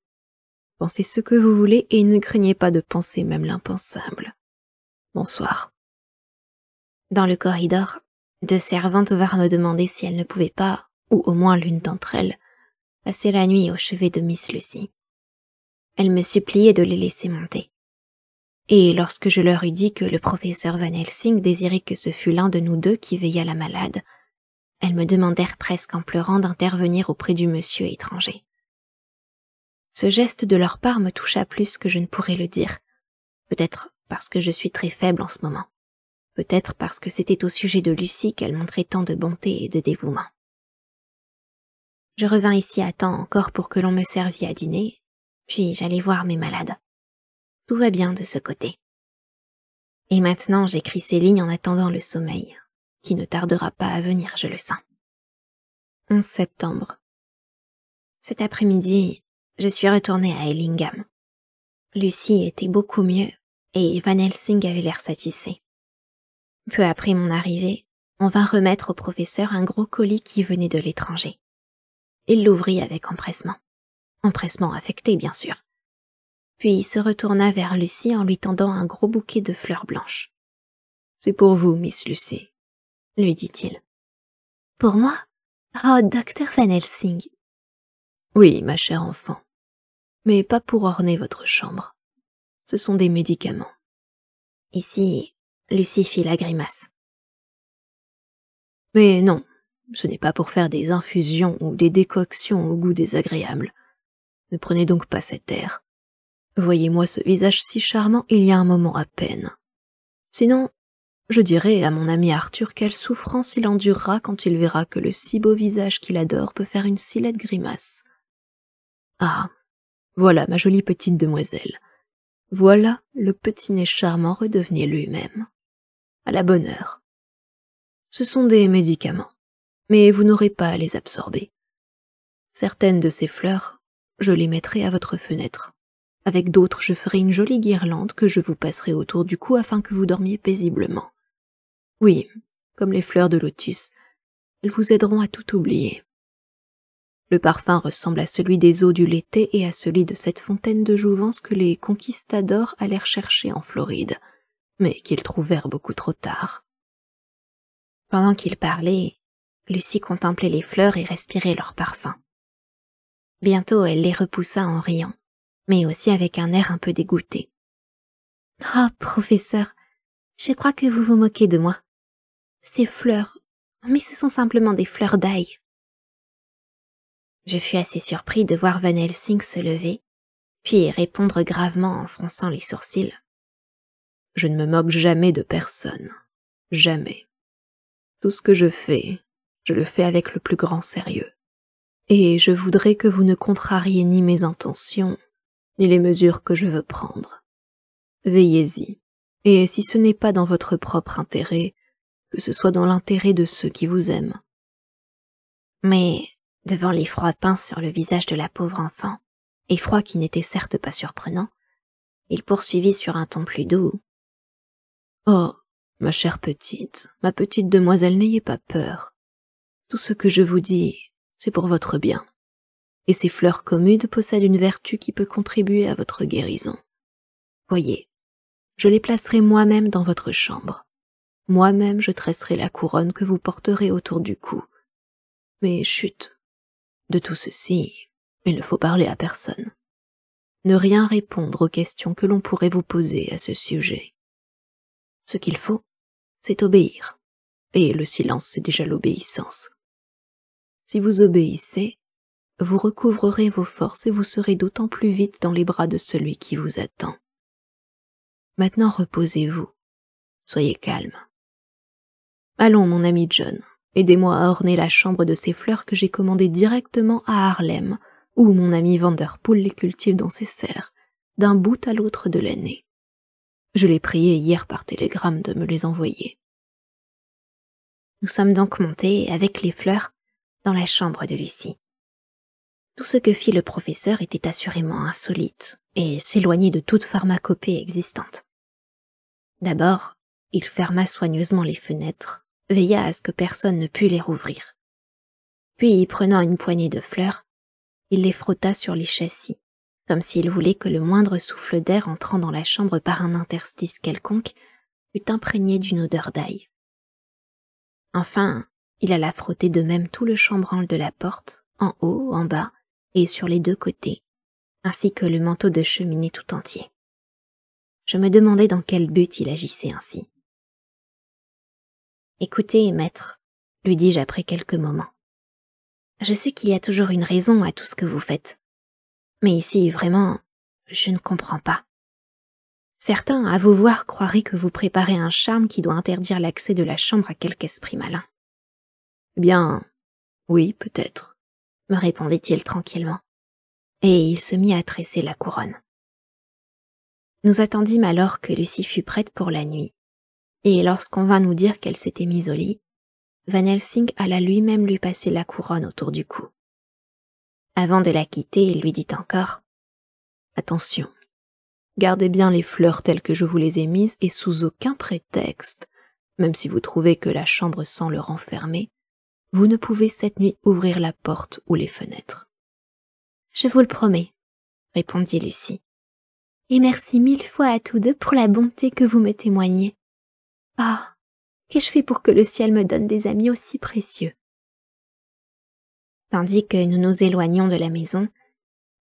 Pensez ce que vous voulez et ne craignez pas de penser même l'impensable. Bonsoir. Dans le corridor, 2 servantes vinrent me demander si elles ne pouvaient pas, ou au moins l'une d'entre elles, passer la nuit au chevet de Miss Lucy. Elles me suppliaient de les laisser monter. Et lorsque je leur eus dit que le professeur Van Helsing désirait que ce fût l'un de nous deux qui veillât la malade, elles me demandèrent presque en pleurant d'intervenir auprès du monsieur étranger. Ce geste de leur part me toucha plus que je ne pourrais le dire, peut-être parce que je suis très faible en ce moment, peut-être parce que c'était au sujet de Lucie qu'elles montraient tant de bonté et de dévouement. Je revins ici à temps encore pour que l'on me servît à dîner, puis j'allai voir mes malades. Tout va bien de ce côté. Et maintenant j'écris ces lignes en attendant le sommeil, qui ne tardera pas à venir, je le sens. 11 septembre. Cet après-midi, je suis retournée à Ellingham. Lucie était beaucoup mieux, et Van Helsing avait l'air satisfait. Peu après mon arrivée, on vint remettre au professeur un gros colis qui venait de l'étranger. Il l'ouvrit avec empressement. Empressement affecté, bien sûr. Puis il se retourna vers Lucie en lui tendant un gros bouquet de fleurs blanches. « C'est pour vous, Miss Lucy, » lui dit-il. « Pour moi? Oh, Dr. Van Helsing !»« Oui, ma chère enfant, mais pas pour orner votre chambre. Ce sont des médicaments. » Ici, Lucie fit la grimace. « Mais non, ce n'est pas pour faire des infusions ou des décoctions au goût désagréable. Ne prenez donc pas cet air. Voyez-moi ce visage si charmant il y a un moment à peine. Sinon, je dirai à mon ami Arthur quelle souffrance il endurera quand il verra que le si beau visage qu'il adore peut faire une si laide grimace. Ah, voilà ma jolie petite demoiselle. Voilà le petit nez charmant redevenu lui-même. À la bonne heure. Ce sont des médicaments, mais vous n'aurez pas à les absorber. Certaines de ces fleurs, je les mettrai à votre fenêtre. Avec d'autres, je ferai une jolie guirlande que je vous passerai autour du cou afin que vous dormiez paisiblement. Oui, comme les fleurs de lotus, elles vous aideront à tout oublier. Le parfum ressemble à celui des eaux du Léthé et à celui de cette fontaine de jouvence que les conquistadors allèrent chercher en Floride, mais qu'ils trouvèrent beaucoup trop tard. Pendant qu'il parlait, Lucie contemplait les fleurs et respirait leur parfum. Bientôt, elle les repoussa en riant, mais aussi avec un air un peu dégoûté. « Oh, professeur, je crois que vous vous moquez de moi. Ces fleurs, mais ce sont simplement des fleurs d'ail. » Je fus assez surpris de voir Van Helsing se lever, puis répondre gravement en fronçant les sourcils. « Je ne me moque jamais de personne. Jamais. Tout ce que je le fais avec le plus grand sérieux. Et je voudrais que vous ne contrariez ni mes intentions, ni les mesures que je veux prendre. Veillez-y, et si ce n'est pas dans votre propre intérêt, que ce soit dans l'intérêt de ceux qui vous aiment. » Mais, devant l'effroi peint sur le visage de la pauvre enfant, effroi qui n'était certes pas surprenant, il poursuivit sur un ton plus doux. « Oh, ma chère petite, ma petite demoiselle, n'ayez pas peur. Tout ce que je vous dis, c'est pour votre bien. Et ces fleurs commudes possèdent une vertu qui peut contribuer à votre guérison. Voyez, je les placerai moi-même dans votre chambre. Moi-même, je tresserai la couronne que vous porterez autour du cou. Mais chut, de tout ceci, il ne faut parler à personne. Ne rien répondre aux questions que l'on pourrait vous poser à ce sujet. Ce qu'il faut, c'est obéir. Et le silence, c'est déjà l'obéissance. Si vous obéissez, vous recouvrerez vos forces et vous serez d'autant plus vite dans les bras de celui qui vous attend. Maintenant, reposez-vous. Soyez calme. Allons, mon ami John, aidez-moi à orner la chambre de ces fleurs que j'ai commandées directement à Harlem, où mon ami Vanderpool les cultive dans ses serres, d'un bout à l'autre de l'année. Je l'ai prié hier par télégramme de me les envoyer. Nous sommes donc montés, avec les fleurs, dans la chambre de Lucie. Tout ce que fit le professeur était assurément insolite et s'éloignait de toute pharmacopée existante. D'abord, il ferma soigneusement les fenêtres, veilla à ce que personne ne pût les rouvrir. Puis, prenant une poignée de fleurs, il les frotta sur les châssis, comme s'il voulait que le moindre souffle d'air entrant dans la chambre par un interstice quelconque fût imprégné d'une odeur d'ail. Enfin, il alla frotter de même tout le chambranle de la porte, en haut, en bas, et sur les deux côtés, ainsi que le manteau de cheminée tout entier. Je me demandais dans quel but il agissait ainsi. « Écoutez, maître, lui dis-je après quelques moments. Je sais qu'il y a toujours une raison à tout ce que vous faites. Mais ici, vraiment, je ne comprends pas. Certains, à vous voir, croiraient que vous préparez un charme qui doit interdire l'accès de la chambre à quelque esprit malin. »« Eh bien, oui, peut-être, » me répondait-il tranquillement, et il se mit à tresser la couronne. Nous attendîmes alors que Lucie fût prête pour la nuit, et lorsqu'on vint nous dire qu'elle s'était mise au lit, Van Helsing alla lui-même lui passer la couronne autour du cou. Avant de la quitter, il lui dit encore « Attention, gardez bien les fleurs telles que je vous les ai mises et sous aucun prétexte, même si vous trouvez que la chambre semble renfermée, vous ne pouvez cette nuit ouvrir la porte ou les fenêtres. »« Je vous le promets, » répondit Lucie. « Et merci 1000 fois à tous deux pour la bonté que vous me témoignez. Ah, qu'ai-je fait pour que le ciel me donne des amis aussi précieux ?» Tandis que nous nous éloignions de la maison,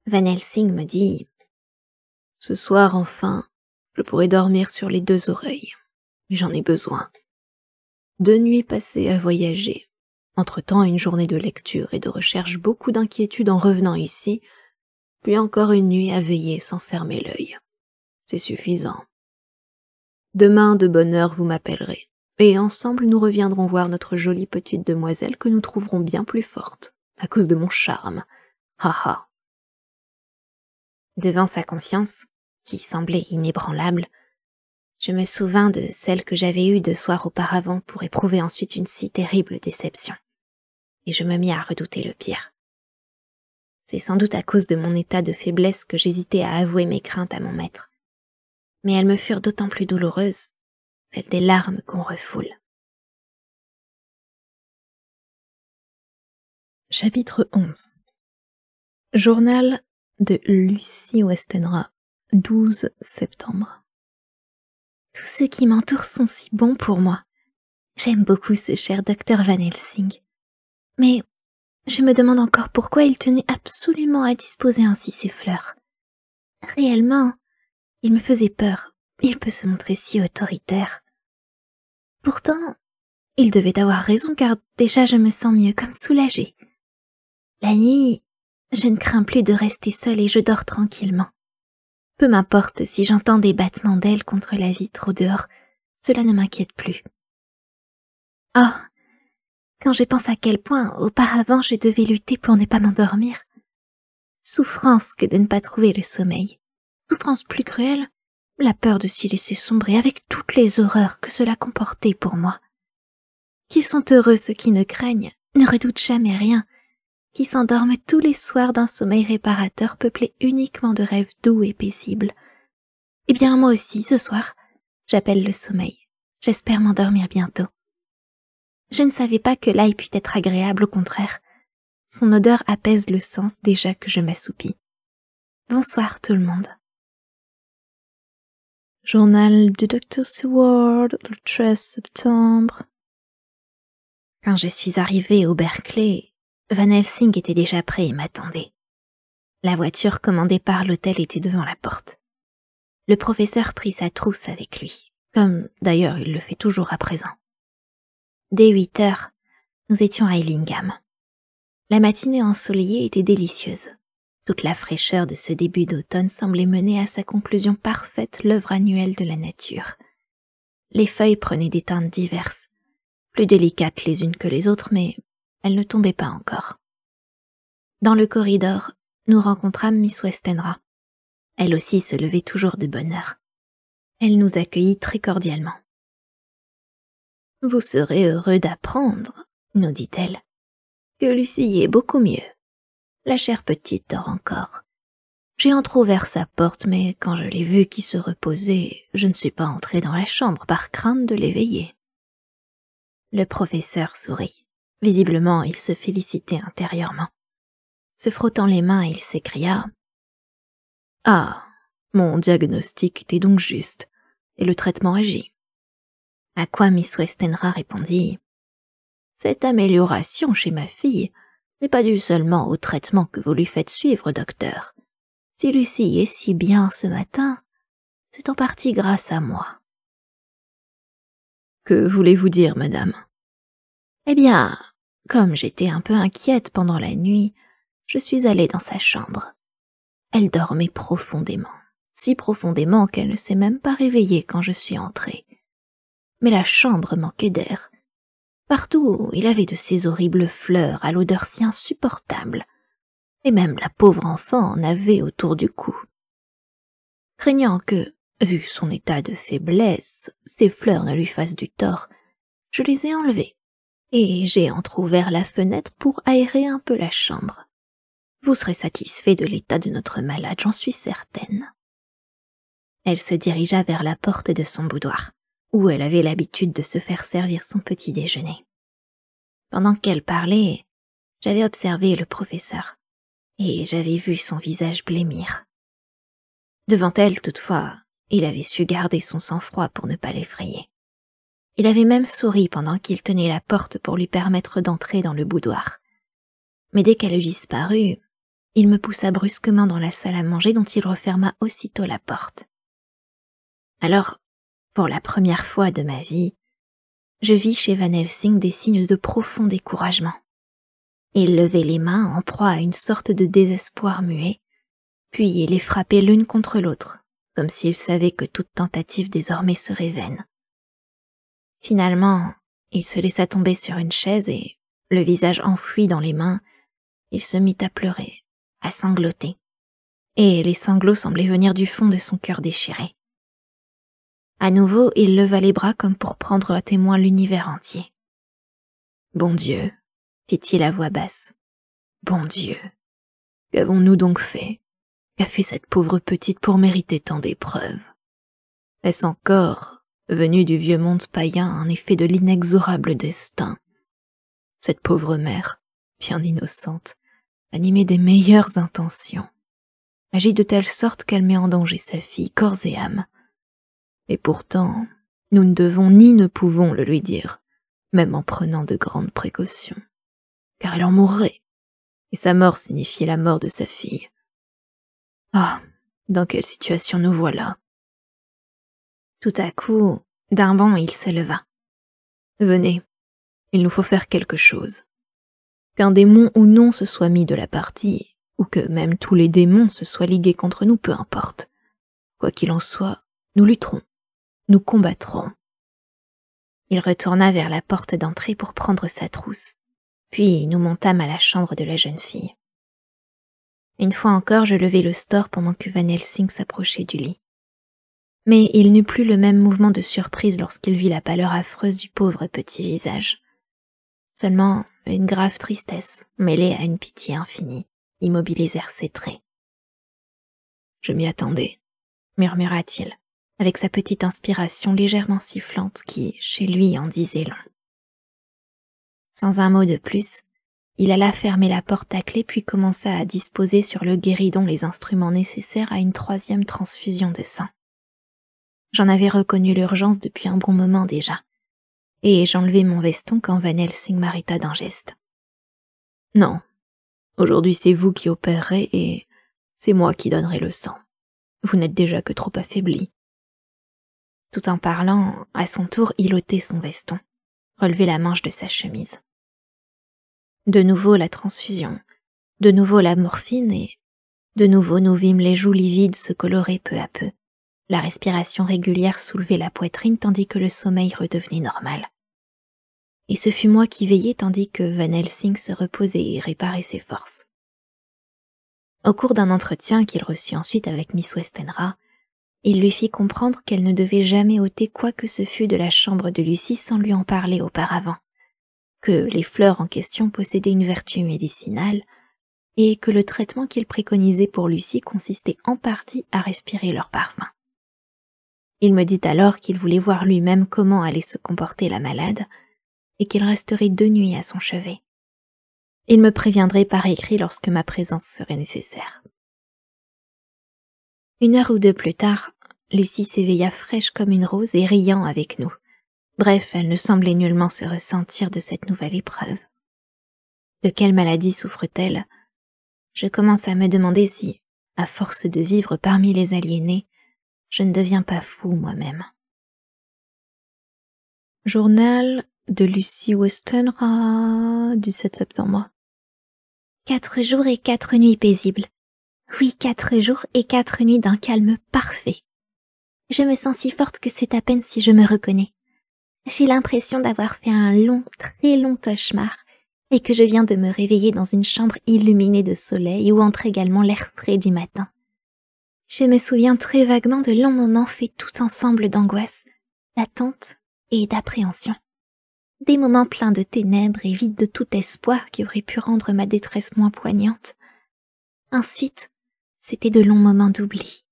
Van Helsing me dit « Ce soir, enfin, je pourrai dormir sur les deux oreilles. J'en ai besoin. 2 nuits passées à voyager. Entre-temps, une journée de lecture et de recherche, beaucoup d'inquiétude en revenant ici, puis encore une nuit à veiller sans fermer l'œil. C'est suffisant. Demain, de bonne heure, vous m'appellerez, et ensemble nous reviendrons voir notre jolie petite demoiselle que nous trouverons bien plus forte, à cause de mon charme. Ha ha !» Devant sa confiance, qui semblait inébranlable, je me souvins de celle que j'avais eue 2 soirs auparavant pour éprouver ensuite une si terrible déception, et je me mis à redouter le pire. C'est sans doute à cause de mon état de faiblesse que j'hésitais à avouer mes craintes à mon maître, mais elles me furent d'autant plus douloureuses, telles des larmes qu'on refoule. Chapitre 11. Journal de Lucie Westenra, 12 septembre. Tous ceux qui m'entourent sont si bons pour moi. J'aime beaucoup ce cher docteur Van Helsing. Mais je me demande encore pourquoi il tenait absolument à disposer ainsi ses fleurs. Réellement, il me faisait peur. Il peut se montrer si autoritaire. Pourtant, il devait avoir raison car déjà je me sens mieux, comme soulagée. La nuit, je ne crains plus de rester seule et je dors tranquillement. Peu m'importe si j'entends des battements d'ailes contre la vitre au dehors, cela ne m'inquiète plus. Oh, quand je pense à quel point, auparavant, je devais lutter pour ne pas m'endormir. Souffrance que de ne pas trouver le sommeil. Souffrance plus cruelle, la peur de s'y laisser sombrer avec toutes les horreurs que cela comportait pour moi. Qu'ils sont heureux ceux qui ne craignent, ne redoutent jamais rien, qui s'endorment tous les soirs d'un sommeil réparateur peuplé uniquement de rêves doux et paisibles. Eh bien, moi aussi, ce soir, j'appelle le sommeil. J'espère m'endormir bientôt. Je ne savais pas que l'ail pût être agréable, au contraire. Son odeur apaise le sens déjà que je m'assoupis. Bonsoir tout le monde. Journal du Dr. Seward, le 13 septembre. Quand je suis arrivée au Berkeley, Van Helsing était déjà prêt et m'attendait. La voiture commandée par l'hôtel était devant la porte. Le professeur prit sa trousse avec lui, comme d'ailleurs il le fait toujours à présent. Dès 8 heures, nous étions à Ellingham. La matinée ensoleillée était délicieuse. Toute la fraîcheur de ce début d'automne semblait mener à sa conclusion parfaite l'œuvre annuelle de la nature. Les feuilles prenaient des teintes diverses, plus délicates les unes que les autres, mais elles ne tombaient pas encore. Dans le corridor, nous rencontrâmes Miss Westenra. Elle aussi se levait toujours de bonne heure. Elle nous accueillit très cordialement. « Vous serez heureux d'apprendre, nous dit-elle, que Lucie est beaucoup mieux. La chère petite dort encore. J'ai entr'ouvert sa porte, mais quand je l'ai vue qui se reposait, je ne suis pas entrée dans la chambre par crainte de l'éveiller. Le professeur sourit. Visiblement, il se félicitait intérieurement. Se frottant les mains, il s'écria « Ah, mon diagnostic était donc juste, et le traitement agit. » À quoi Miss Westenra répondit « Cette amélioration chez ma fille n'est pas due seulement au traitement que vous lui faites suivre, docteur. Si Lucie est si bien ce matin, c'est en partie grâce à moi. » Que voulez-vous dire, madame? Eh bien, comme j'étais un peu inquiète pendant la nuit, je suis allée dans sa chambre. Elle dormait profondément, si profondément qu'elle ne s'est même pas réveillée quand je suis entrée. Mais la chambre manquait d'air. Partout, il avait de ces horribles fleurs à l'odeur si insupportable, et même la pauvre enfant en avait autour du cou. Craignant que, vu son état de faiblesse, ces fleurs ne lui fassent du tort, je les ai enlevées, et j'ai entr'ouvert la fenêtre pour aérer un peu la chambre. Vous serez satisfait de l'état de notre malade, j'en suis certaine. Elle se dirigea vers la porte de son boudoir, où elle avait l'habitude de se faire servir son petit déjeuner. Pendant qu'elle parlait, j'avais observé le professeur, et j'avais vu son visage blêmir. Devant elle, toutefois, il avait su garder son sang-froid pour ne pas l'effrayer. Il avait même souri pendant qu'il tenait la porte pour lui permettre d'entrer dans le boudoir. Mais dès qu'elle eut disparu, il me poussa brusquement dans la salle à manger dont il referma aussitôt la porte. Alors, pour la première fois de ma vie, je vis chez Van Helsing des signes de profond découragement. Il levait les mains en proie à une sorte de désespoir muet, puis il les frappait l'une contre l'autre, comme s'il savait que toute tentative désormais serait vaine. Finalement, il se laissa tomber sur une chaise et, le visage enfoui dans les mains, il se mit à pleurer, à sangloter, et les sanglots semblaient venir du fond de son cœur déchiré. À nouveau, il leva les bras comme pour prendre à témoin l'univers entier. « Bon Dieu, » fit-il à voix basse. « Bon Dieu, qu'avons-nous donc fait? Qu'a fait cette pauvre petite pour mériter tant d'épreuves? Est-ce encore, venu du vieux monde païen, un effet de l'inexorable destin? Cette pauvre mère, bien innocente, animée des meilleures intentions, agit de telle sorte qu'elle met en danger sa fille, corps et âme. Et pourtant, nous ne devons ni ne pouvons le lui dire, même en prenant de grandes précautions, car elle en mourrait, et sa mort signifiait la mort de sa fille. Ah, dans quelle situation nous voilà! » Tout à coup, d'un bond, il se leva. « Venez, il nous faut faire quelque chose. Qu'un démon ou non se soit mis de la partie, ou que même tous les démons se soient ligués contre nous, peu importe. Quoi qu'il en soit, nous lutterons, nous combattrons. » Il retourna vers la porte d'entrée pour prendre sa trousse, puis nous montâmes à la chambre de la jeune fille. Une fois encore, je levai le store pendant que Van Helsing s'approchait du lit. Mais il n'eut plus le même mouvement de surprise lorsqu'il vit la pâleur affreuse du pauvre petit visage. Seulement une grave tristesse, mêlée à une pitié infinie, immobilisèrent ses traits. « Je m'y attendais, » murmura-t-il, avec sa petite inspiration légèrement sifflante qui, chez lui, en disait long. Sans un mot de plus, il alla fermer la porte à clé puis commença à disposer sur le guéridon les instruments nécessaires à une 3e transfusion de sang. J'en avais reconnu l'urgence depuis un bon moment déjà, et j'enlevai mon veston quand Van Helsing m'arrêta d'un geste. « Non, aujourd'hui c'est vous qui opérerez et c'est moi qui donnerai le sang. Vous n'êtes déjà que trop affaibli. » Tout en parlant, à son tour, il ôtait son veston, relevait la manche de sa chemise. De nouveau la transfusion, de nouveau la morphine et de nouveau nous vîmes les joues livides se colorer peu à peu. La respiration régulière soulevait la poitrine tandis que le sommeil redevenait normal. Et ce fut moi qui veillais tandis que Van Helsing se reposait et réparait ses forces. Au cours d'un entretien qu'il reçut ensuite avec Miss Westenra, Il lui fit comprendre qu'elle ne devait jamais ôter quoi que ce fût de la chambre de Lucie sans lui en parler auparavant, que les fleurs en question possédaient une vertu médicinale, et que le traitement qu'il préconisait pour Lucie consistait en partie à respirer leur parfum. Il me dit alors qu'il voulait voir lui-même comment allait se comporter la malade, et qu'il resterait 2 nuits à son chevet. Il me préviendrait par écrit lorsque ma présence serait nécessaire. 1 heure ou 2 plus tard, Lucie s'éveilla fraîche comme une rose et riant avec nous. Bref, elle ne semblait nullement se ressentir de cette nouvelle épreuve. De quelle maladie souffre-t-elle? Je commence à me demander si, à force de vivre parmi les aliénés, je ne deviens pas fou moi-même. Journal de Lucie Westenra du 7 septembre. 4 jours et 4 nuits paisibles. Oui, 4 jours et 4 nuits d'un calme parfait. Je me sens si forte que c'est à peine si je me reconnais. J'ai l'impression d'avoir fait un long, très long cauchemar et que je viens de me réveiller dans une chambre illuminée de soleil où entre également l'air frais du matin. Je me souviens très vaguement de longs moments faits tout ensemble d'angoisse, d'attente et d'appréhension. Des moments pleins de ténèbres et vides de tout espoir qui auraient pu rendre ma détresse moins poignante. Ensuite, c'était de longs moments d'oubli.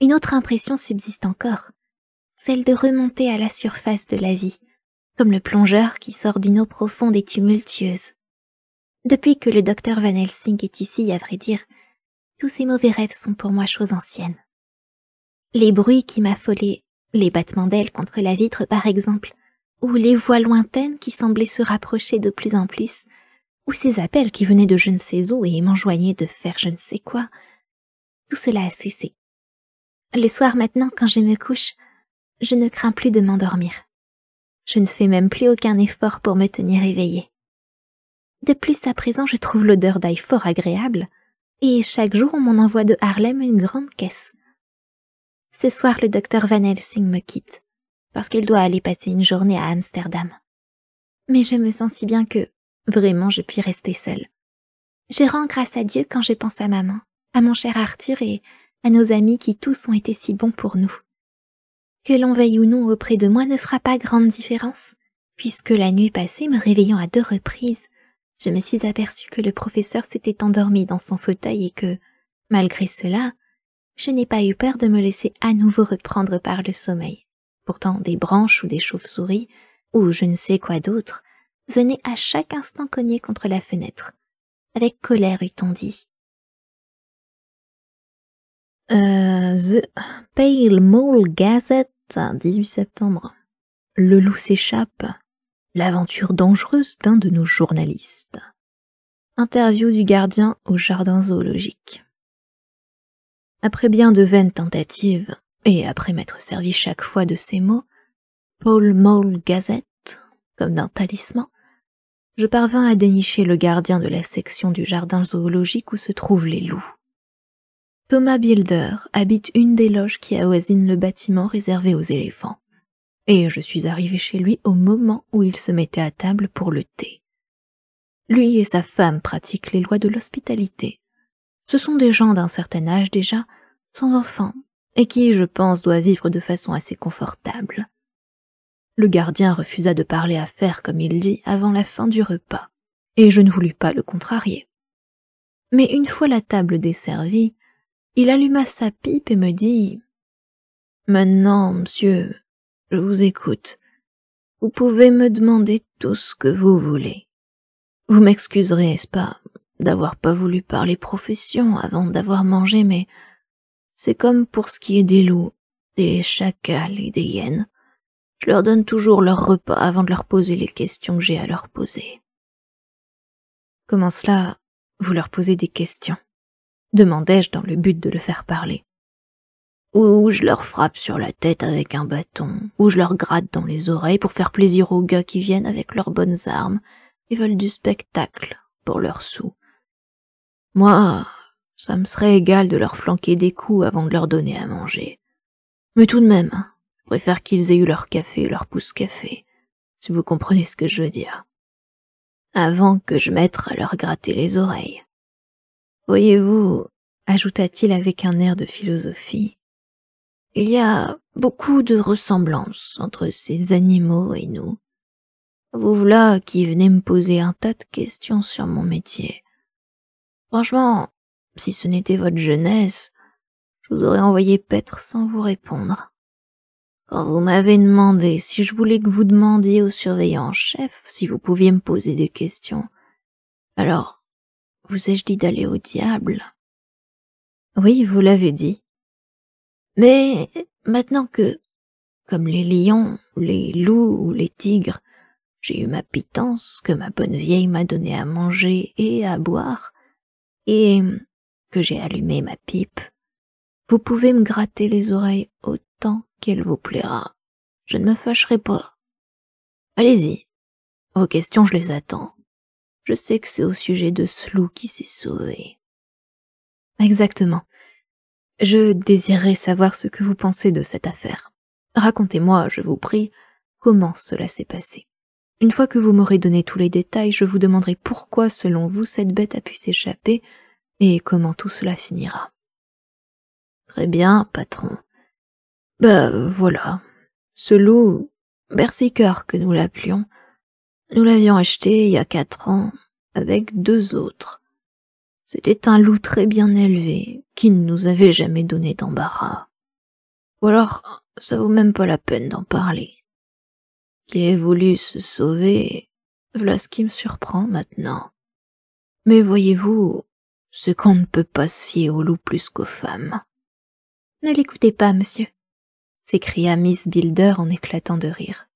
Une autre impression subsiste encore, celle de remonter à la surface de la vie, comme le plongeur qui sort d'une eau profonde et tumultueuse. Depuis que le docteur Van Helsing est ici, à vrai dire, tous ces mauvais rêves sont pour moi choses anciennes. Les bruits qui m'affolaient, les battements d'ailes contre la vitre par exemple, ou les voix lointaines qui semblaient se rapprocher de plus en plus, ou ces appels qui venaient de je ne sais où et m'enjoignaient de faire je ne sais quoi, tout cela a cessé. Les soirs maintenant, quand je me couche, je ne crains plus de m'endormir. Je ne fais même plus aucun effort pour me tenir éveillée. De plus, à présent, je trouve l'odeur d'ail fort agréable, et chaque jour on m'en envoie de Harlem une grande caisse. Ce soir, le docteur Van Helsing me quitte, parce qu'il doit aller passer une journée à Amsterdam. Mais je me sens si bien que, vraiment, je puis rester seule. Je rends grâce à Dieu quand je pense à maman, à mon cher Arthur et à nos amis qui tous ont été si bons pour nous. Que l'on veille ou non auprès de moi ne fera pas grande différence, puisque la nuit passée, me réveillant à 2 reprises, je me suis aperçue que le professeur s'était endormi dans son fauteuil et que, malgré cela, je n'ai pas eu peur de me laisser à nouveau reprendre par le sommeil. Pourtant, des branches ou des chauves-souris, ou je ne sais quoi d'autre, venaient à chaque instant cogner contre la fenêtre. Avec colère, eût-on dit. The Pale Mole Gazette, 18 septembre. Le loup s'échappe. L'aventure dangereuse d'un de nos journalistes. Interview du gardien au jardin zoologique. Après bien de vaines tentatives, et après m'être servi chaque fois de ces mots, Pale Mole Gazette, comme d'un talisman, je parvins à dénicher le gardien de la section du jardin zoologique où se trouvent les loups. Thomas Bilder habite une des loges qui avoisinent le bâtiment réservé aux éléphants, et je suis arrivé chez lui au moment où il se mettait à table pour le thé. Lui et sa femme pratiquent les lois de l'hospitalité. Ce sont des gens d'un certain âge déjà, sans enfants, et qui, je pense, doivent vivre de façon assez confortable. Le gardien refusa de parler affaires, comme il dit, avant la fin du repas, et je ne voulus pas le contrarier. Mais une fois la table desservie, il alluma sa pipe et me dit « Maintenant, monsieur, je vous écoute. Vous pouvez me demander tout ce que vous voulez. Vous m'excuserez, n'est-ce pas, d'avoir pas voulu parler profession avant d'avoir mangé, mais c'est comme pour ce qui est des loups, des chacals et des hyènes. Je leur donne toujours leur repas avant de leur poser les questions que j'ai à leur poser. » « Comment cela, vous leur posez des questions ?» demandai-je dans le but de le faire parler. « Ou je leur frappe sur la tête avec un bâton, ou je leur gratte dans les oreilles pour faire plaisir aux gars qui viennent avec leurs bonnes armes et veulent du spectacle pour leurs sous. Moi, ça me serait égal de leur flanquer des coups avant de leur donner à manger. Mais tout de même, je préfère qu'ils aient eu leur café et leur pousse-café, si vous comprenez ce que je veux dire, avant que je mette à leur gratter les oreilles. Voyez-vous, ajouta-t-il avec un air de philosophie, Il y a beaucoup de ressemblances entre ces animaux et nous. Vous voilà qui venez me poser un tas de questions sur mon métier. Franchement, si ce n'était votre jeunesse, je vous aurais envoyé paître sans vous répondre. Quand vous m'avez demandé si je voulais que vous demandiez au surveillant en chef si vous pouviez me poser des questions, alors, vous ai-je dit d'aller au diable? Oui, vous l'avez dit. Mais maintenant que, comme les lions, les loups ou les tigres, j'ai eu ma pitance, que ma bonne vieille m'a donné à manger et à boire, et que j'ai allumé ma pipe, vous pouvez me gratter les oreilles autant qu'elle vous plaira. Je ne me fâcherai pas. Allez-y, vos questions je les attends. Je sais que c'est au sujet de ce loup qui s'est sauvé. Exactement. Je désirerais savoir ce que vous pensez de cette affaire. Racontez-moi, je vous prie, comment cela s'est passé. Une fois que vous m'aurez donné tous les détails, je vous demanderai pourquoi, selon vous, cette bête a pu s'échapper et comment tout cela finira. Très bien, patron. Voilà. Ce loup, Berserker que nous l'appelions, nous l'avions acheté il y a 4 ans avec 2 autres. C'était un loup très bien élevé qui ne nous avait jamais donné d'embarras. Ou alors, ça vaut même pas la peine d'en parler. Qu'il ait voulu se sauver, voilà ce qui me surprend maintenant. Mais voyez-vous, c'est qu'on ne peut pas se fier aux loups plus qu'aux femmes. Ne l'écoutez pas, monsieur, s'écria Miss Bilder en éclatant de rire.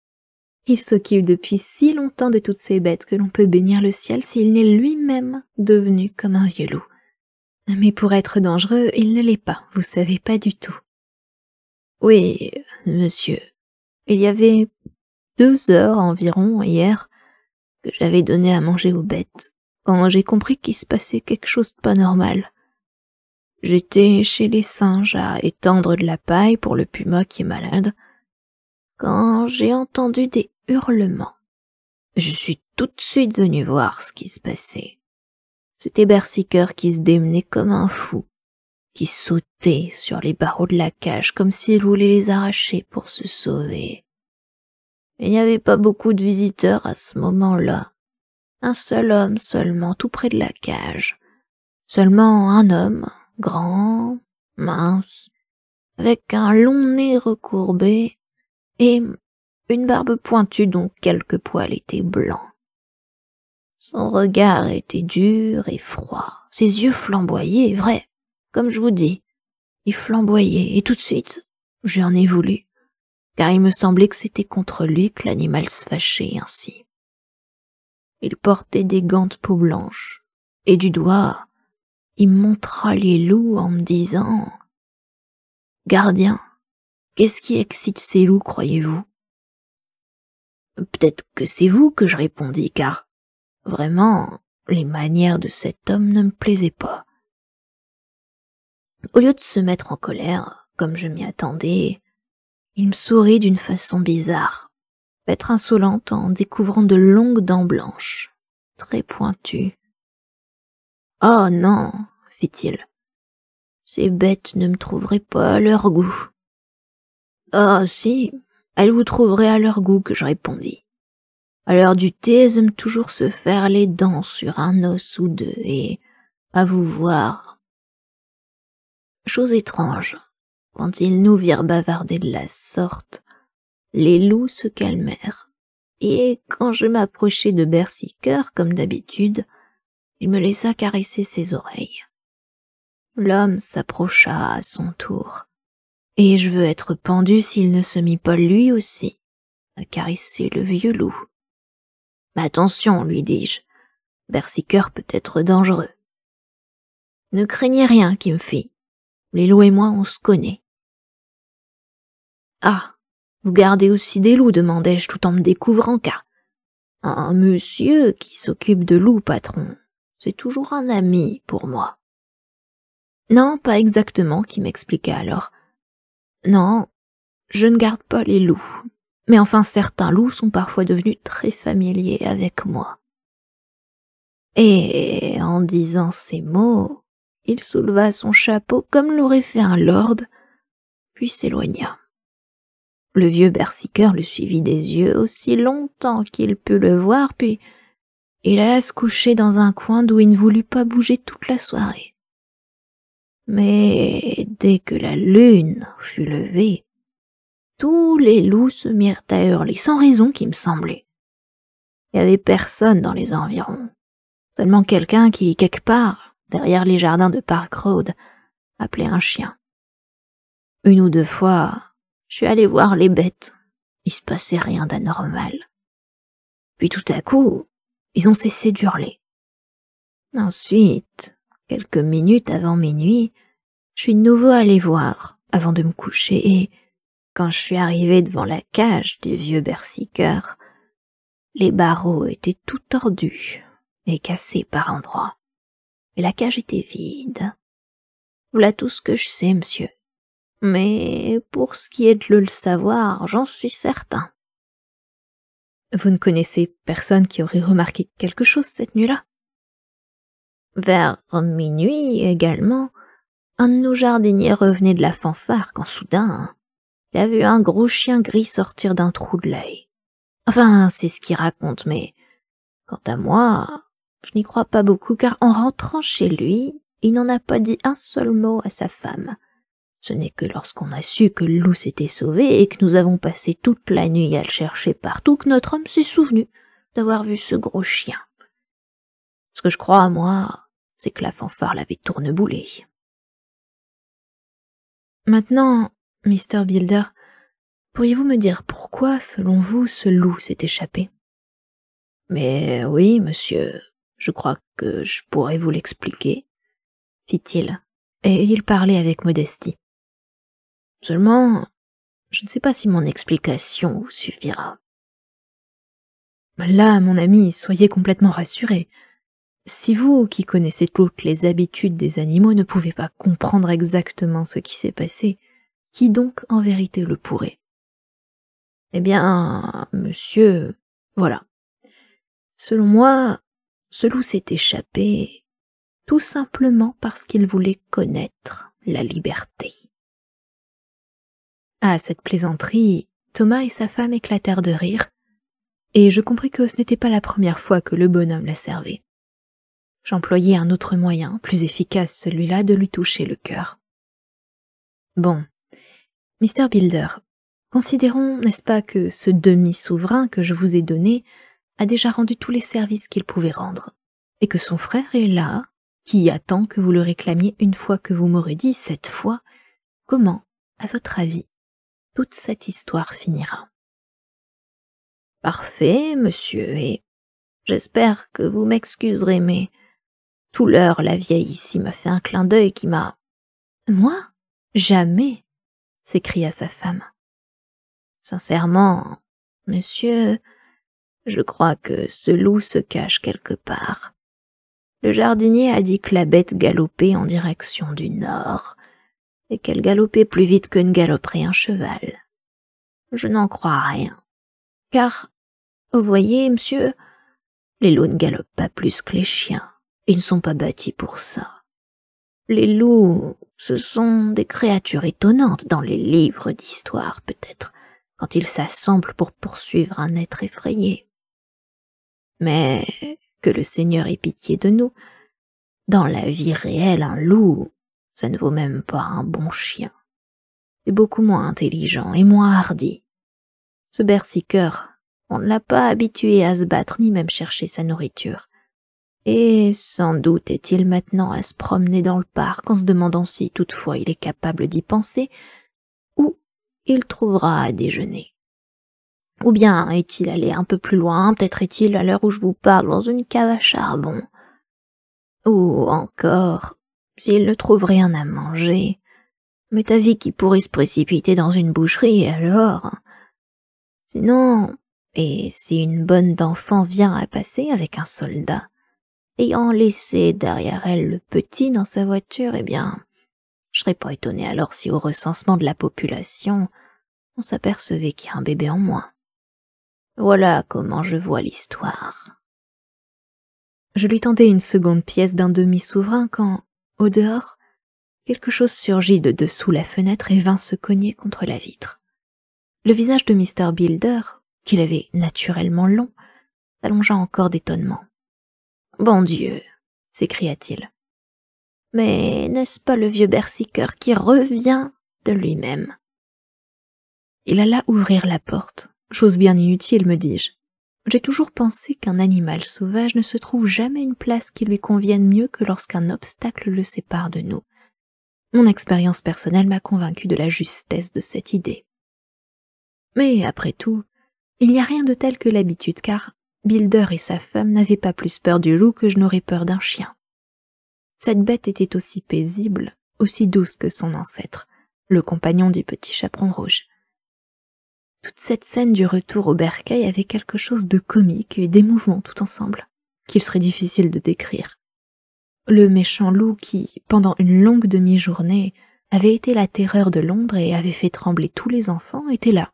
Il s'occupe depuis si longtemps de toutes ces bêtes que l'on peut bénir le ciel s'il n'est lui-même devenu comme un vieux loup. Mais pour être dangereux, il ne l'est pas, vous savez pas du tout. Oui, monsieur, il y avait 2 heures environ hier que j'avais donné à manger aux bêtes, quand j'ai compris qu'il se passait quelque chose de pas normal. J'étais chez les singes à étendre de la paille pour le puma qui est malade, quand j'ai entendu des hurlements. Je suis tout de suite venue voir ce qui se passait. C'était Berserker qui se démenait comme un fou, qui sautait sur les barreaux de la cage comme s'il voulait les arracher pour se sauver. Il n'y avait pas beaucoup de visiteurs à ce moment-là. Un seul homme seulement, tout près de la cage. Seulement un homme, grand, mince, avec un long nez recourbé et une barbe pointue dont quelques poils étaient blancs. Son regard était dur et froid, ses yeux flamboyaient, vrai, comme je vous dis. Ils flamboyaient, et tout de suite, j'en ai voulu, car il me semblait que c'était contre lui que l'animal se fâchait ainsi. Il portait des gants de peau blanche, et du doigt, il me montra les loups en me disant « Gardien, qu'est-ce qui excite ces loups, croyez-vous » Peut-être que c'est vous que je répondis, car, vraiment, les manières de cet homme ne me plaisaient pas. Au lieu de se mettre en colère, comme je m'y attendais, il me sourit d'une façon bizarre, être insolente en découvrant de longues dents blanches, très pointues. « Oh non, fit-il, ces bêtes ne me trouveraient pas à leur goût. »« Ah si, elles vous trouveraient à leur goût, que je répondis. À l'heure du thé, elles aiment toujours se faire les dents sur un os ou deux, et, à vous voir. Chose étrange, quand ils nous virent bavarder de la sorte, les loups se calmèrent, et quand je m'approchai de Berserker, comme d'habitude, il me laissa caresser ses oreilles. L'homme s'approcha à son tour, et je veux être pendu s'il ne se mit pas lui aussi à caresser le vieux loup. « Attention, lui dis-je, Berserker peut être dangereux. »« Ne craignez rien, Kimfi, les loups et moi on se connaît. »« Ah, vous gardez aussi des loups, demandai-je tout en me découvrant, car un monsieur qui s'occupe de loups, patron, c'est toujours un ami pour moi. » Non, pas exactement, qui m'expliqua alors. Non, je ne garde pas les loups, mais enfin certains loups sont parfois devenus très familiers avec moi. Et en disant ces mots, il souleva son chapeau comme l'aurait fait un lord, puis s'éloigna. Le vieux berserker le suivit des yeux aussi longtemps qu'il put le voir, puis il alla se coucher dans un coin d'où il ne voulut pas bouger toute la soirée. Mais dès que la lune fut levée, tous les loups se mirent à hurler, sans raison qui me semblait. Il n'y avait personne dans les environs, seulement quelqu'un qui, quelque part, derrière les jardins de Park Road, appelait un chien. Une ou deux fois, je suis allé voir les bêtes. Il se passait rien d'anormal. Puis tout à coup, ils ont cessé d'hurler. Ensuite, quelques minutes avant minuit, je suis de nouveau allé voir avant de me coucher et, quand je suis arrivé devant la cage du vieux berserker, les barreaux étaient tout tordus et cassés par endroits. Et la cage était vide. Voilà tout ce que je sais, monsieur. Mais pour ce qui est de le savoir, j'en suis certain. Vous ne connaissez personne qui aurait remarqué quelque chose cette nuit-là? Vers minuit également, un de nos jardiniers revenait de la fanfare quand soudain, il a vu un gros chien gris sortir d'un trou de l'œil. Enfin, c'est ce qu'il raconte, mais quant à moi, je n'y crois pas beaucoup car en rentrant chez lui, il n'en a pas dit un seul mot à sa femme. Ce n'est que lorsqu'on a su que le loup s'était sauvé et que nous avons passé toute la nuit à le chercher partout que notre homme s'est souvenu d'avoir vu ce gros chien. Ce que je crois, moi, c'est que la fanfare l'avait tourneboulé. Maintenant, Mr. Builder, pourriez-vous me dire pourquoi, selon vous, ce loup s'est échappé? Mais oui, monsieur, je crois que je pourrais vous l'expliquer, fit-il, et il parlait avec modestie. Seulement, je ne sais pas si mon explication vous suffira. Là, mon ami, soyez complètement rassuré. Si vous, qui connaissez toutes les habitudes des animaux, ne pouvez pas comprendre exactement ce qui s'est passé, qui donc en vérité le pourrait? Eh bien, monsieur, voilà. Selon moi, ce loup s'est échappé tout simplement parce qu'il voulait connaître la liberté. À cette plaisanterie, Thomas et sa femme éclatèrent de rire, et je compris que ce n'était pas la première fois que le bonhomme la servait. J'employai un autre moyen, plus efficace celui-là, de lui toucher le cœur. Bon, Mr. Builder, considérons, n'est-ce pas, que ce demi-souverain que je vous ai donné a déjà rendu tous les services qu'il pouvait rendre, et que son frère est là, qui attend que vous le réclamiez une fois que vous m'aurez dit, cette fois, comment, à votre avis, toute cette histoire finira. Parfait, monsieur, et j'espère que vous m'excuserez, mais tout l'heure, la vieille ici m'a fait un clin d'œil qui m'a... Moi? Jamais, s'écria sa femme. Sincèrement, monsieur, je crois que ce loup se cache quelque part. Le jardinier a dit que la bête galopait en direction du nord, et qu'elle galopait plus vite que ne galoperait un cheval. Je n'en crois rien, car, vous voyez, monsieur, les loups ne galopent pas plus que les chiens, ils ne sont pas bâtis pour ça. Les loups, ce sont des créatures étonnantes dans les livres d'histoire, peut-être, quand ils s'assemblent pour poursuivre un être effrayé. Mais que le Seigneur ait pitié de nous, dans la vie réelle, un loup, ça ne vaut même pas un bon chien. C'est beaucoup moins intelligent et moins hardi. Ce berserker, on ne l'a pas habitué à se battre ni même chercher sa nourriture. Et sans doute est-il maintenant à se promener dans le parc en se demandant si toutefois il est capable d'y penser, ou il trouvera à déjeuner. Ou bien est-il allé un peu plus loin, peut-être est-il à l'heure où je vous parle dans une cave à charbon. Ou encore, s'il ne trouve rien à manger, m'est avis qu'il pourrait se précipiter dans une boucherie alors. Sinon, et si une bonne d'enfant vient à passer avec un soldat, ayant laissé derrière elle le petit dans sa voiture, eh bien, je serais pas étonné alors si au recensement de la population, on s'apercevait qu'il y a un bébé en moins. Voilà comment je vois l'histoire. Je lui tendais une seconde pièce d'un demi-souverain quand, au dehors, quelque chose surgit de dessous la fenêtre et vint se cogner contre la vitre. Le visage de Mr. Builder, qu'il avait naturellement long, s'allongea encore d'étonnement. « Bon Dieu !» s'écria-t-il. « Mais n'est-ce pas le vieux berserker qui revient de lui-même ?» Il alla ouvrir la porte, chose bien inutile, me dis-je. J'ai toujours pensé qu'un animal sauvage ne se trouve jamais une place qui lui convienne mieux que lorsqu'un obstacle le sépare de nous. Mon expérience personnelle m'a convaincu de la justesse de cette idée. Mais après tout, il n'y a rien de tel que l'habitude, car Builder et sa femme n'avaient pas plus peur du loup que je n'aurais peur d'un chien. Cette bête était aussi paisible, aussi douce que son ancêtre, le compagnon du petit chaperon rouge. Toute cette scène du retour au bercail avait quelque chose de comique et d'émouvant tout ensemble, qu'il serait difficile de décrire. Le méchant loup qui, pendant une longue demi-journée, avait été la terreur de Londres et avait fait trembler tous les enfants, était là,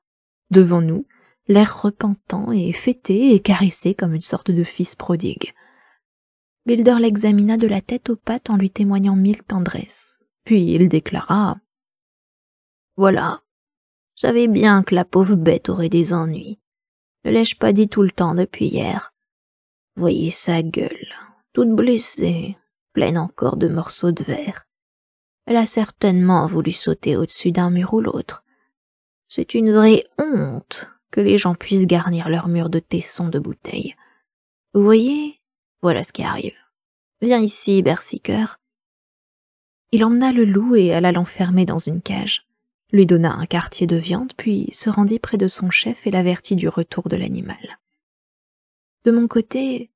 devant nous, l'air repentant et fêté et caressé comme une sorte de fils prodigue. Builder l'examina de la tête aux pattes en lui témoignant mille tendresses, puis il déclara « Voilà. Je savais bien que la pauvre bête aurait des ennuis. Ne l'ai-je pas dit tout le temps depuis hier? Voyez sa gueule, toute blessée, pleine encore de morceaux de verre. Elle a certainement voulu sauter au-dessus d'un mur ou l'autre. C'est une vraie honte que les gens puissent garnir leur mur de tessons de bouteilles. Vous voyez, voilà ce qui arrive. Viens ici, berserker. » Il emmena le loup et alla l'enfermer dans une cage, lui donna un quartier de viande, puis se rendit près de son chef et l'avertit du retour de l'animal. De mon côté,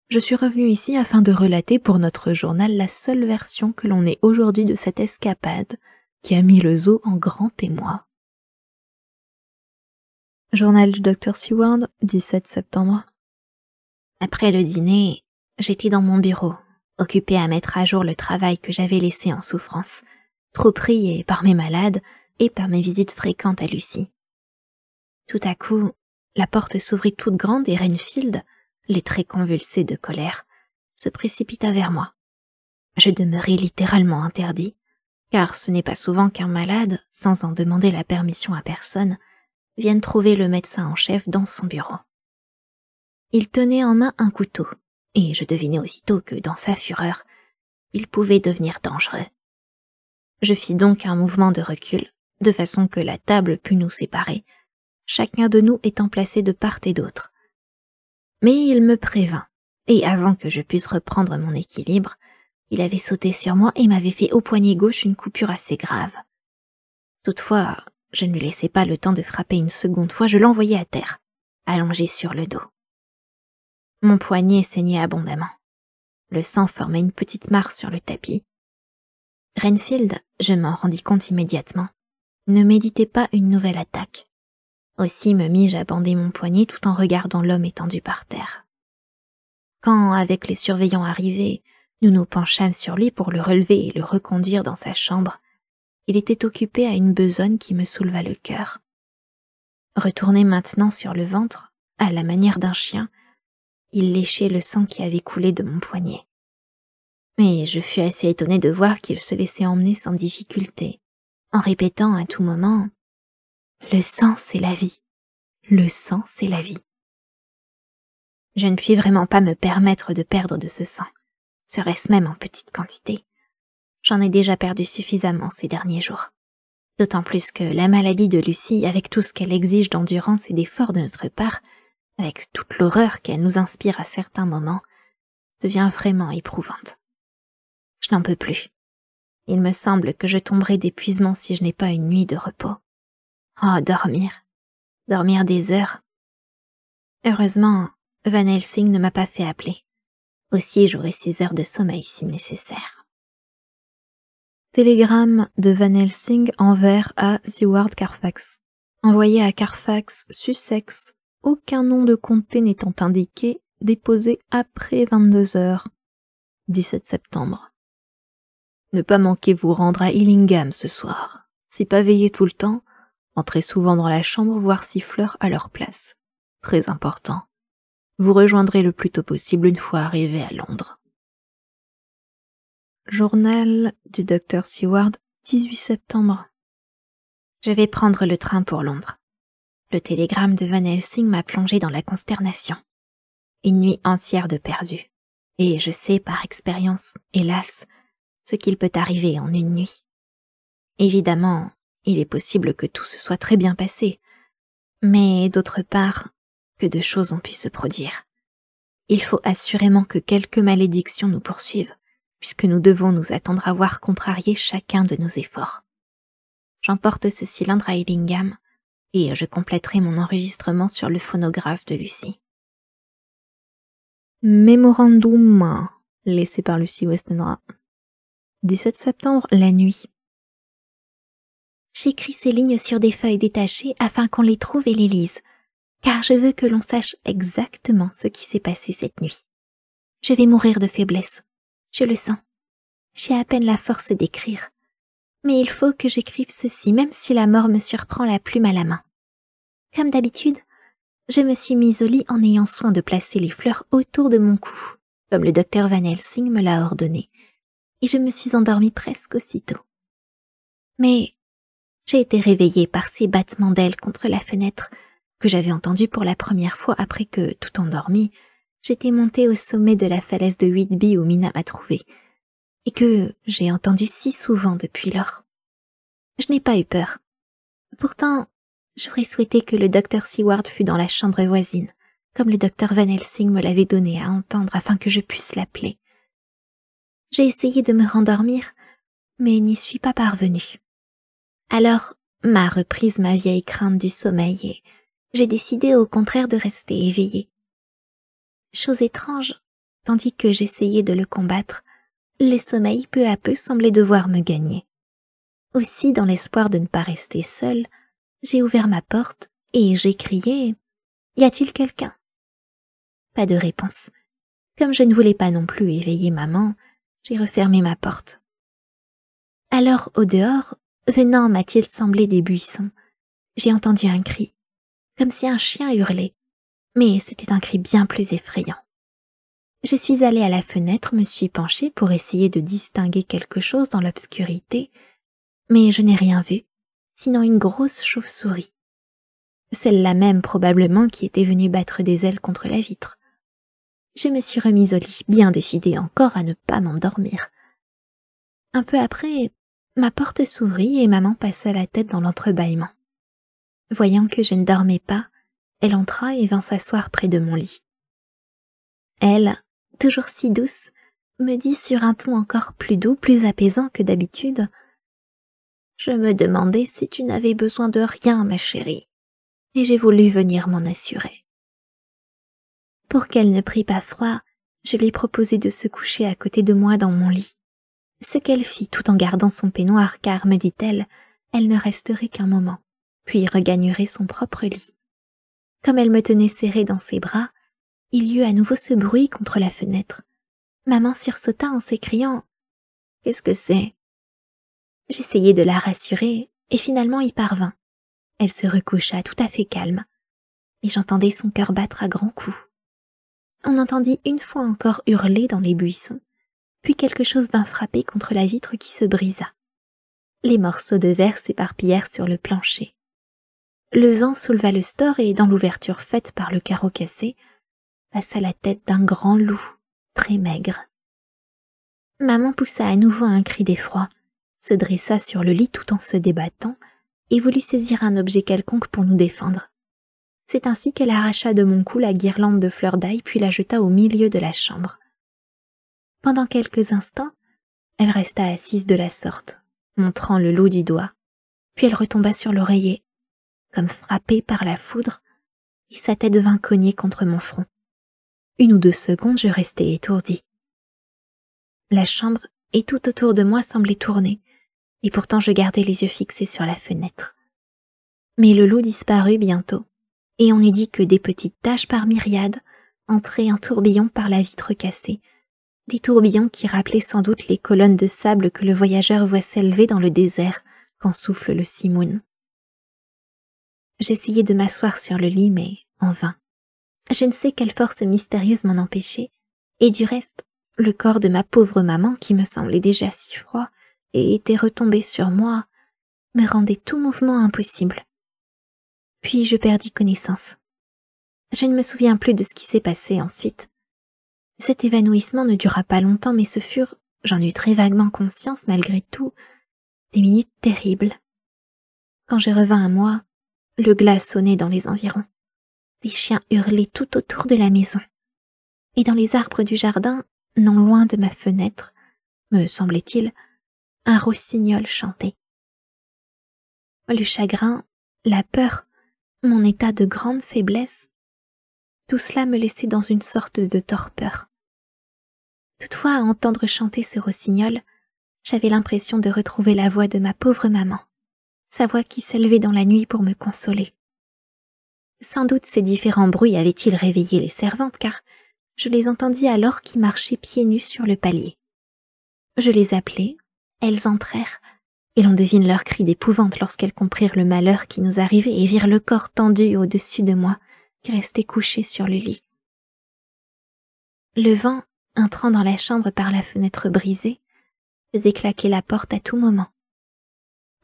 je suis revenu ici afin de relater pour notre journal la seule version que l'on ait aujourd'hui de cette escapade qui a mis le zoo en grand émoi. Journal du Dr. Seward, 17 septembre. Après le dîner, j'étais dans mon bureau, occupée à mettre à jour le travail que j'avais laissé en souffrance, trop pris et par mes malades et par mes visites fréquentes à Lucie. Tout à coup, la porte s'ouvrit toute grande et Renfield, les traits convulsés de colère, se précipita vers moi. Je demeurai littéralement interdit, car ce n'est pas souvent qu'un malade, sans en demander la permission à personne, vienne trouver le médecin en chef dans son bureau. Il tenait en main un couteau, et je devinai aussitôt que, dans sa fureur, il pouvait devenir dangereux. Je fis donc un mouvement de recul, de façon que la table pût nous séparer, chacun de nous étant placé de part et d'autre. Mais il me prévint, et avant que je puisse reprendre mon équilibre, il avait sauté sur moi et m'avait fait au poignet gauche une coupure assez grave. Toutefois, je ne lui laissai pas le temps de frapper une seconde fois, je l'envoyai à terre, allongé sur le dos. Mon poignet saignait abondamment. Le sang formait une petite mare sur le tapis. Renfield, je m'en rendis compte immédiatement, ne méditait pas une nouvelle attaque. Aussi me mis-je à bander mon poignet tout en regardant l'homme étendu par terre. Quand, avec les surveillants arrivés, nous nous penchâmes sur lui pour le relever et le reconduire dans sa chambre, il était occupé à une besogne qui me souleva le cœur. Retourné maintenant sur le ventre, à la manière d'un chien, il léchait le sang qui avait coulé de mon poignet. Mais je fus assez étonnée de voir qu'il se laissait emmener sans difficulté, en répétant à tout moment « Le sang, c'est la vie. Le sang, c'est la vie. » Je ne puis vraiment pas me permettre de perdre de ce sang, serait-ce même en petite quantité. J'en ai déjà perdu suffisamment ces derniers jours. D'autant plus que la maladie de Lucie, avec tout ce qu'elle exige d'endurance et d'effort de notre part, avec toute l'horreur qu'elle nous inspire à certains moments, devient vraiment éprouvante. Je n'en peux plus. Il me semble que je tomberai d'épuisement si je n'ai pas une nuit de repos. Oh, dormir. Dormir des heures. Heureusement, Van Helsing ne m'a pas fait appeler. Aussi j'aurai 6 heures de sommeil si nécessaire. Télégramme de Van Helsing envers à Seward Carfax. Envoyé à Carfax, Sussex, aucun nom de comté n'étant indiqué, déposé après 22 heures. 17 septembre. Ne pas manquer vous rendre à Illingham ce soir. Si pas veiller tout le temps, entrez souvent dans la chambre voir si Fleur a leur place. Très important. Vous rejoindrez le plus tôt possible une fois arrivé à Londres. Journal du docteur Seward, 18 septembre. Je vais prendre le train pour Londres. Le télégramme de Van Helsing m'a plongé dans la consternation. Une nuit entière de perdu. Et je sais par expérience, hélas, ce qu'il peut arriver en une nuit. Évidemment, il est possible que tout se soit très bien passé. Mais d'autre part, que de choses ont pu se produire. Il faut assurément que quelques malédictions nous poursuivent, puisque nous devons nous attendre à voir contrarier chacun de nos efforts. J'emporte ce cylindre à Hillingham, et je compléterai mon enregistrement sur le phonographe de Lucie. Mémorandum laissé par Lucie Westenra. 17 septembre, la nuit. J'écris ces lignes sur des feuilles détachées afin qu'on les trouve et les lise, car je veux que l'on sache exactement ce qui s'est passé cette nuit. Je vais mourir de faiblesse. Je le sens. J'ai à peine la force d'écrire. Mais il faut que j'écrive ceci, même si la mort me surprend la plume à la main. Comme d'habitude, je me suis mise au lit en ayant soin de placer les fleurs autour de mon cou, comme le docteur Van Helsing me l'a ordonné, et je me suis endormie presque aussitôt. Mais j'ai été réveillée par ces battements d'ailes contre la fenêtre que j'avais entendus pour la première fois après que, tout endormie, j'étais montée au sommet de la falaise de Whitby où Mina m'a trouvée, et que j'ai entendu si souvent depuis lors. Je n'ai pas eu peur. Pourtant, j'aurais souhaité que le docteur Seward fût dans la chambre voisine, comme le docteur Van Helsing me l'avait donné à entendre afin que je puisse l'appeler. J'ai essayé de me rendormir, mais n'y suis pas parvenue. Alors, m'a reprise ma vieille crainte du sommeil et j'ai décidé au contraire de rester éveillée. Chose étrange, tandis que j'essayais de le combattre, le sommeil peu à peu semblait devoir me gagner. Aussi, dans l'espoir de ne pas rester seule, j'ai ouvert ma porte et j'ai crié « Y a-t-il quelqu'un » Pas de réponse. Comme je ne voulais pas non plus éveiller maman, j'ai refermé ma porte. Alors, au dehors, venant m'a-t-il semblé des buissons, j'ai entendu un cri, comme si un chien hurlait, mais c'était un cri bien plus effrayant. Je suis allée à la fenêtre, me suis penchée pour essayer de distinguer quelque chose dans l'obscurité, mais je n'ai rien vu, sinon une grosse chauve-souris. Celle-là même probablement qui était venue battre des ailes contre la vitre. Je me suis remise au lit, bien décidée encore à ne pas m'endormir. Un peu après, ma porte s'ouvrit et maman passa la tête dans l'entrebâillement. Voyant que je ne dormais pas, elle entra et vint s'asseoir près de mon lit. Elle, toujours si douce, me dit sur un ton encore plus doux, plus apaisant que d'habitude « Je me demandais si tu n'avais besoin de rien, ma chérie, et j'ai voulu venir m'en assurer. » Pour qu'elle ne prît pas froid, je lui proposai de se coucher à côté de moi dans mon lit. Ce qu'elle fit tout en gardant son peignoir car, me dit-elle, elle ne resterait qu'un moment, puis regagnerait son propre lit. Comme elle me tenait serrée dans ses bras, il y eut à nouveau ce bruit contre la fenêtre. Maman sursauta en s'écriant « Qu'est-ce que c'est ?» J'essayai de la rassurer et finalement y parvins. Elle se recoucha tout à fait calme, mais j'entendais son cœur battre à grands coups. On entendit une fois encore hurler dans les buissons, puis quelque chose vint frapper contre la vitre qui se brisa. Les morceaux de verre s'éparpillèrent sur le plancher. Le vent souleva le store et, dans l'ouverture faite par le carreau cassé, passa la tête d'un grand loup, très maigre. Maman poussa à nouveau un cri d'effroi, se dressa sur le lit tout en se débattant et voulut saisir un objet quelconque pour nous défendre. C'est ainsi qu'elle arracha de mon cou la guirlande de fleurs d'ail puis la jeta au milieu de la chambre. Pendant quelques instants, elle resta assise de la sorte, montrant le loup du doigt, puis elle retomba sur l'oreiller, comme frappée par la foudre, et sa tête vint cogner contre mon front. 1 ou 2 secondes, je restai étourdie. La chambre et tout autour de moi semblait tourner, et pourtant je gardais les yeux fixés sur la fenêtre. Mais le loup disparut bientôt, et on eût dit que des petites taches par myriades entraient en tourbillon par la vitre cassée, des tourbillons qui rappelaient sans doute les colonnes de sable que le voyageur voit s'élever dans le désert quand souffle le simoun. J'essayai de m'asseoir sur le lit, mais en vain. Je ne sais quelle force mystérieuse m'en empêchait, et du reste, le corps de ma pauvre maman, qui me semblait déjà si froid et était retombé sur moi, me rendait tout mouvement impossible. Puis je perdis connaissance. Je ne me souviens plus de ce qui s'est passé ensuite. Cet évanouissement ne dura pas longtemps, mais ce furent, j'en eus très vaguement conscience malgré tout, des minutes terribles. Quand je revins à moi, le glas sonnait dans les environs. Des chiens hurlaient tout autour de la maison. Et dans les arbres du jardin, non loin de ma fenêtre, me semblait-il, un rossignol chantait. Le chagrin, la peur, mon état de grande faiblesse, tout cela me laissait dans une sorte de torpeur. Toutefois, à entendre chanter ce rossignol, j'avais l'impression de retrouver la voix de ma pauvre maman, sa voix qui s'élevait dans la nuit pour me consoler. Sans doute ces différents bruits avaient-ils réveillé les servantes, car je les entendis alors qui marchaient pieds nus sur le palier. Je les appelai, elles entrèrent, et l'on devine leurs cris d'épouvante lorsqu'elles comprirent le malheur qui nous arrivait et virent le corps tendu au-dessus de moi, qui restait couché sur le lit. Le vent, entrant dans la chambre par la fenêtre brisée, faisait claquer la porte à tout moment.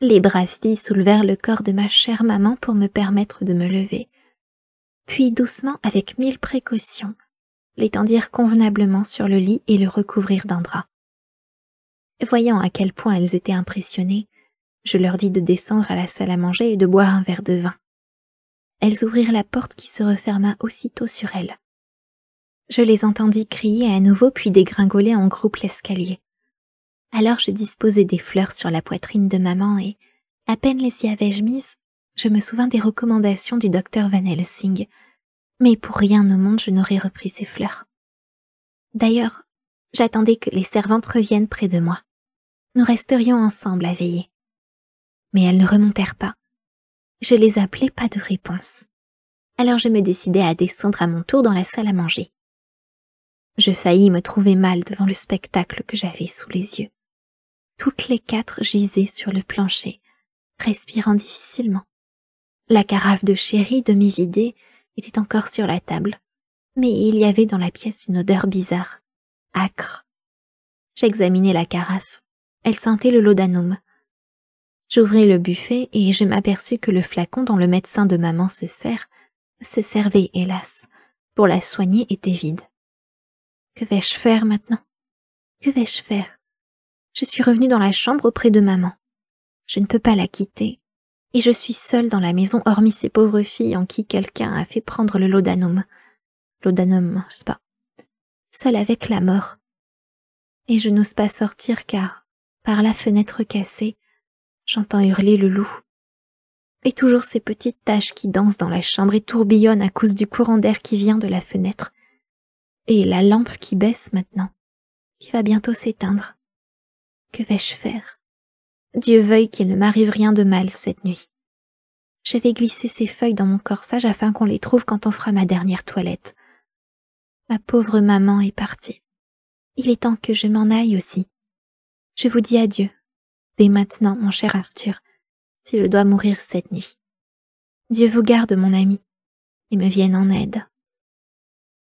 Les braves filles soulevèrent le corps de ma chère maman pour me permettre de me lever, puis doucement, avec 1000 précautions, l'étendirent convenablement sur le lit et le recouvrirent d'un drap. Voyant à quel point elles étaient impressionnées, je leur dis de descendre à la salle à manger et de boire un verre de vin. Elles ouvrirent la porte qui se referma aussitôt sur elles. Je les entendis crier à nouveau puis dégringoler en groupe l'escalier. Alors je disposai des fleurs sur la poitrine de maman et, à peine les y avais-je mises, je me souvins des recommandations du docteur Van Helsing, mais pour rien au monde je n'aurais repris ces fleurs. D'ailleurs, j'attendais que les servantes reviennent près de moi. Nous resterions ensemble à veiller. Mais elles ne remontèrent pas. Je les appelai, pas de réponse. Alors je me décidai à descendre à mon tour dans la salle à manger. Je faillis me trouver mal devant le spectacle que j'avais sous les yeux. Toutes les 4 gisaient sur le plancher, respirant difficilement. La carafe de sherry demi-vidée était encore sur la table, mais il y avait dans la pièce une odeur bizarre, âcre. J'examinai la carafe. Elle sentait le laudanum. J'ouvris le buffet et je m'aperçus que le flacon dont le médecin de maman se servait, hélas, pour la soigner était vide. Que vais-je faire maintenant? Que vais-je faire? Je suis revenue dans la chambre auprès de maman. Je ne peux pas la quitter. Et je suis seule dans la maison, hormis ces pauvres filles en qui quelqu'un a fait prendre le laudanum. Laudanum, je sais pas. Seule avec la mort. Et je n'ose pas sortir car, par la fenêtre cassée, j'entends hurler le loup. Et toujours ces petites taches qui dansent dans la chambre et tourbillonnent à cause du courant d'air qui vient de la fenêtre. Et la lampe qui baisse maintenant, qui va bientôt s'éteindre. Que vais-je faire? Dieu veuille qu'il ne m'arrive rien de mal cette nuit. Je vais glisser ces feuilles dans mon corsage afin qu'on les trouve quand on fera ma dernière toilette. Ma pauvre maman est partie. Il est temps que je m'en aille aussi. Je vous dis adieu, dès maintenant, mon cher Arthur, si je dois mourir cette nuit. Dieu vous garde, mon ami, et me vienne en aide.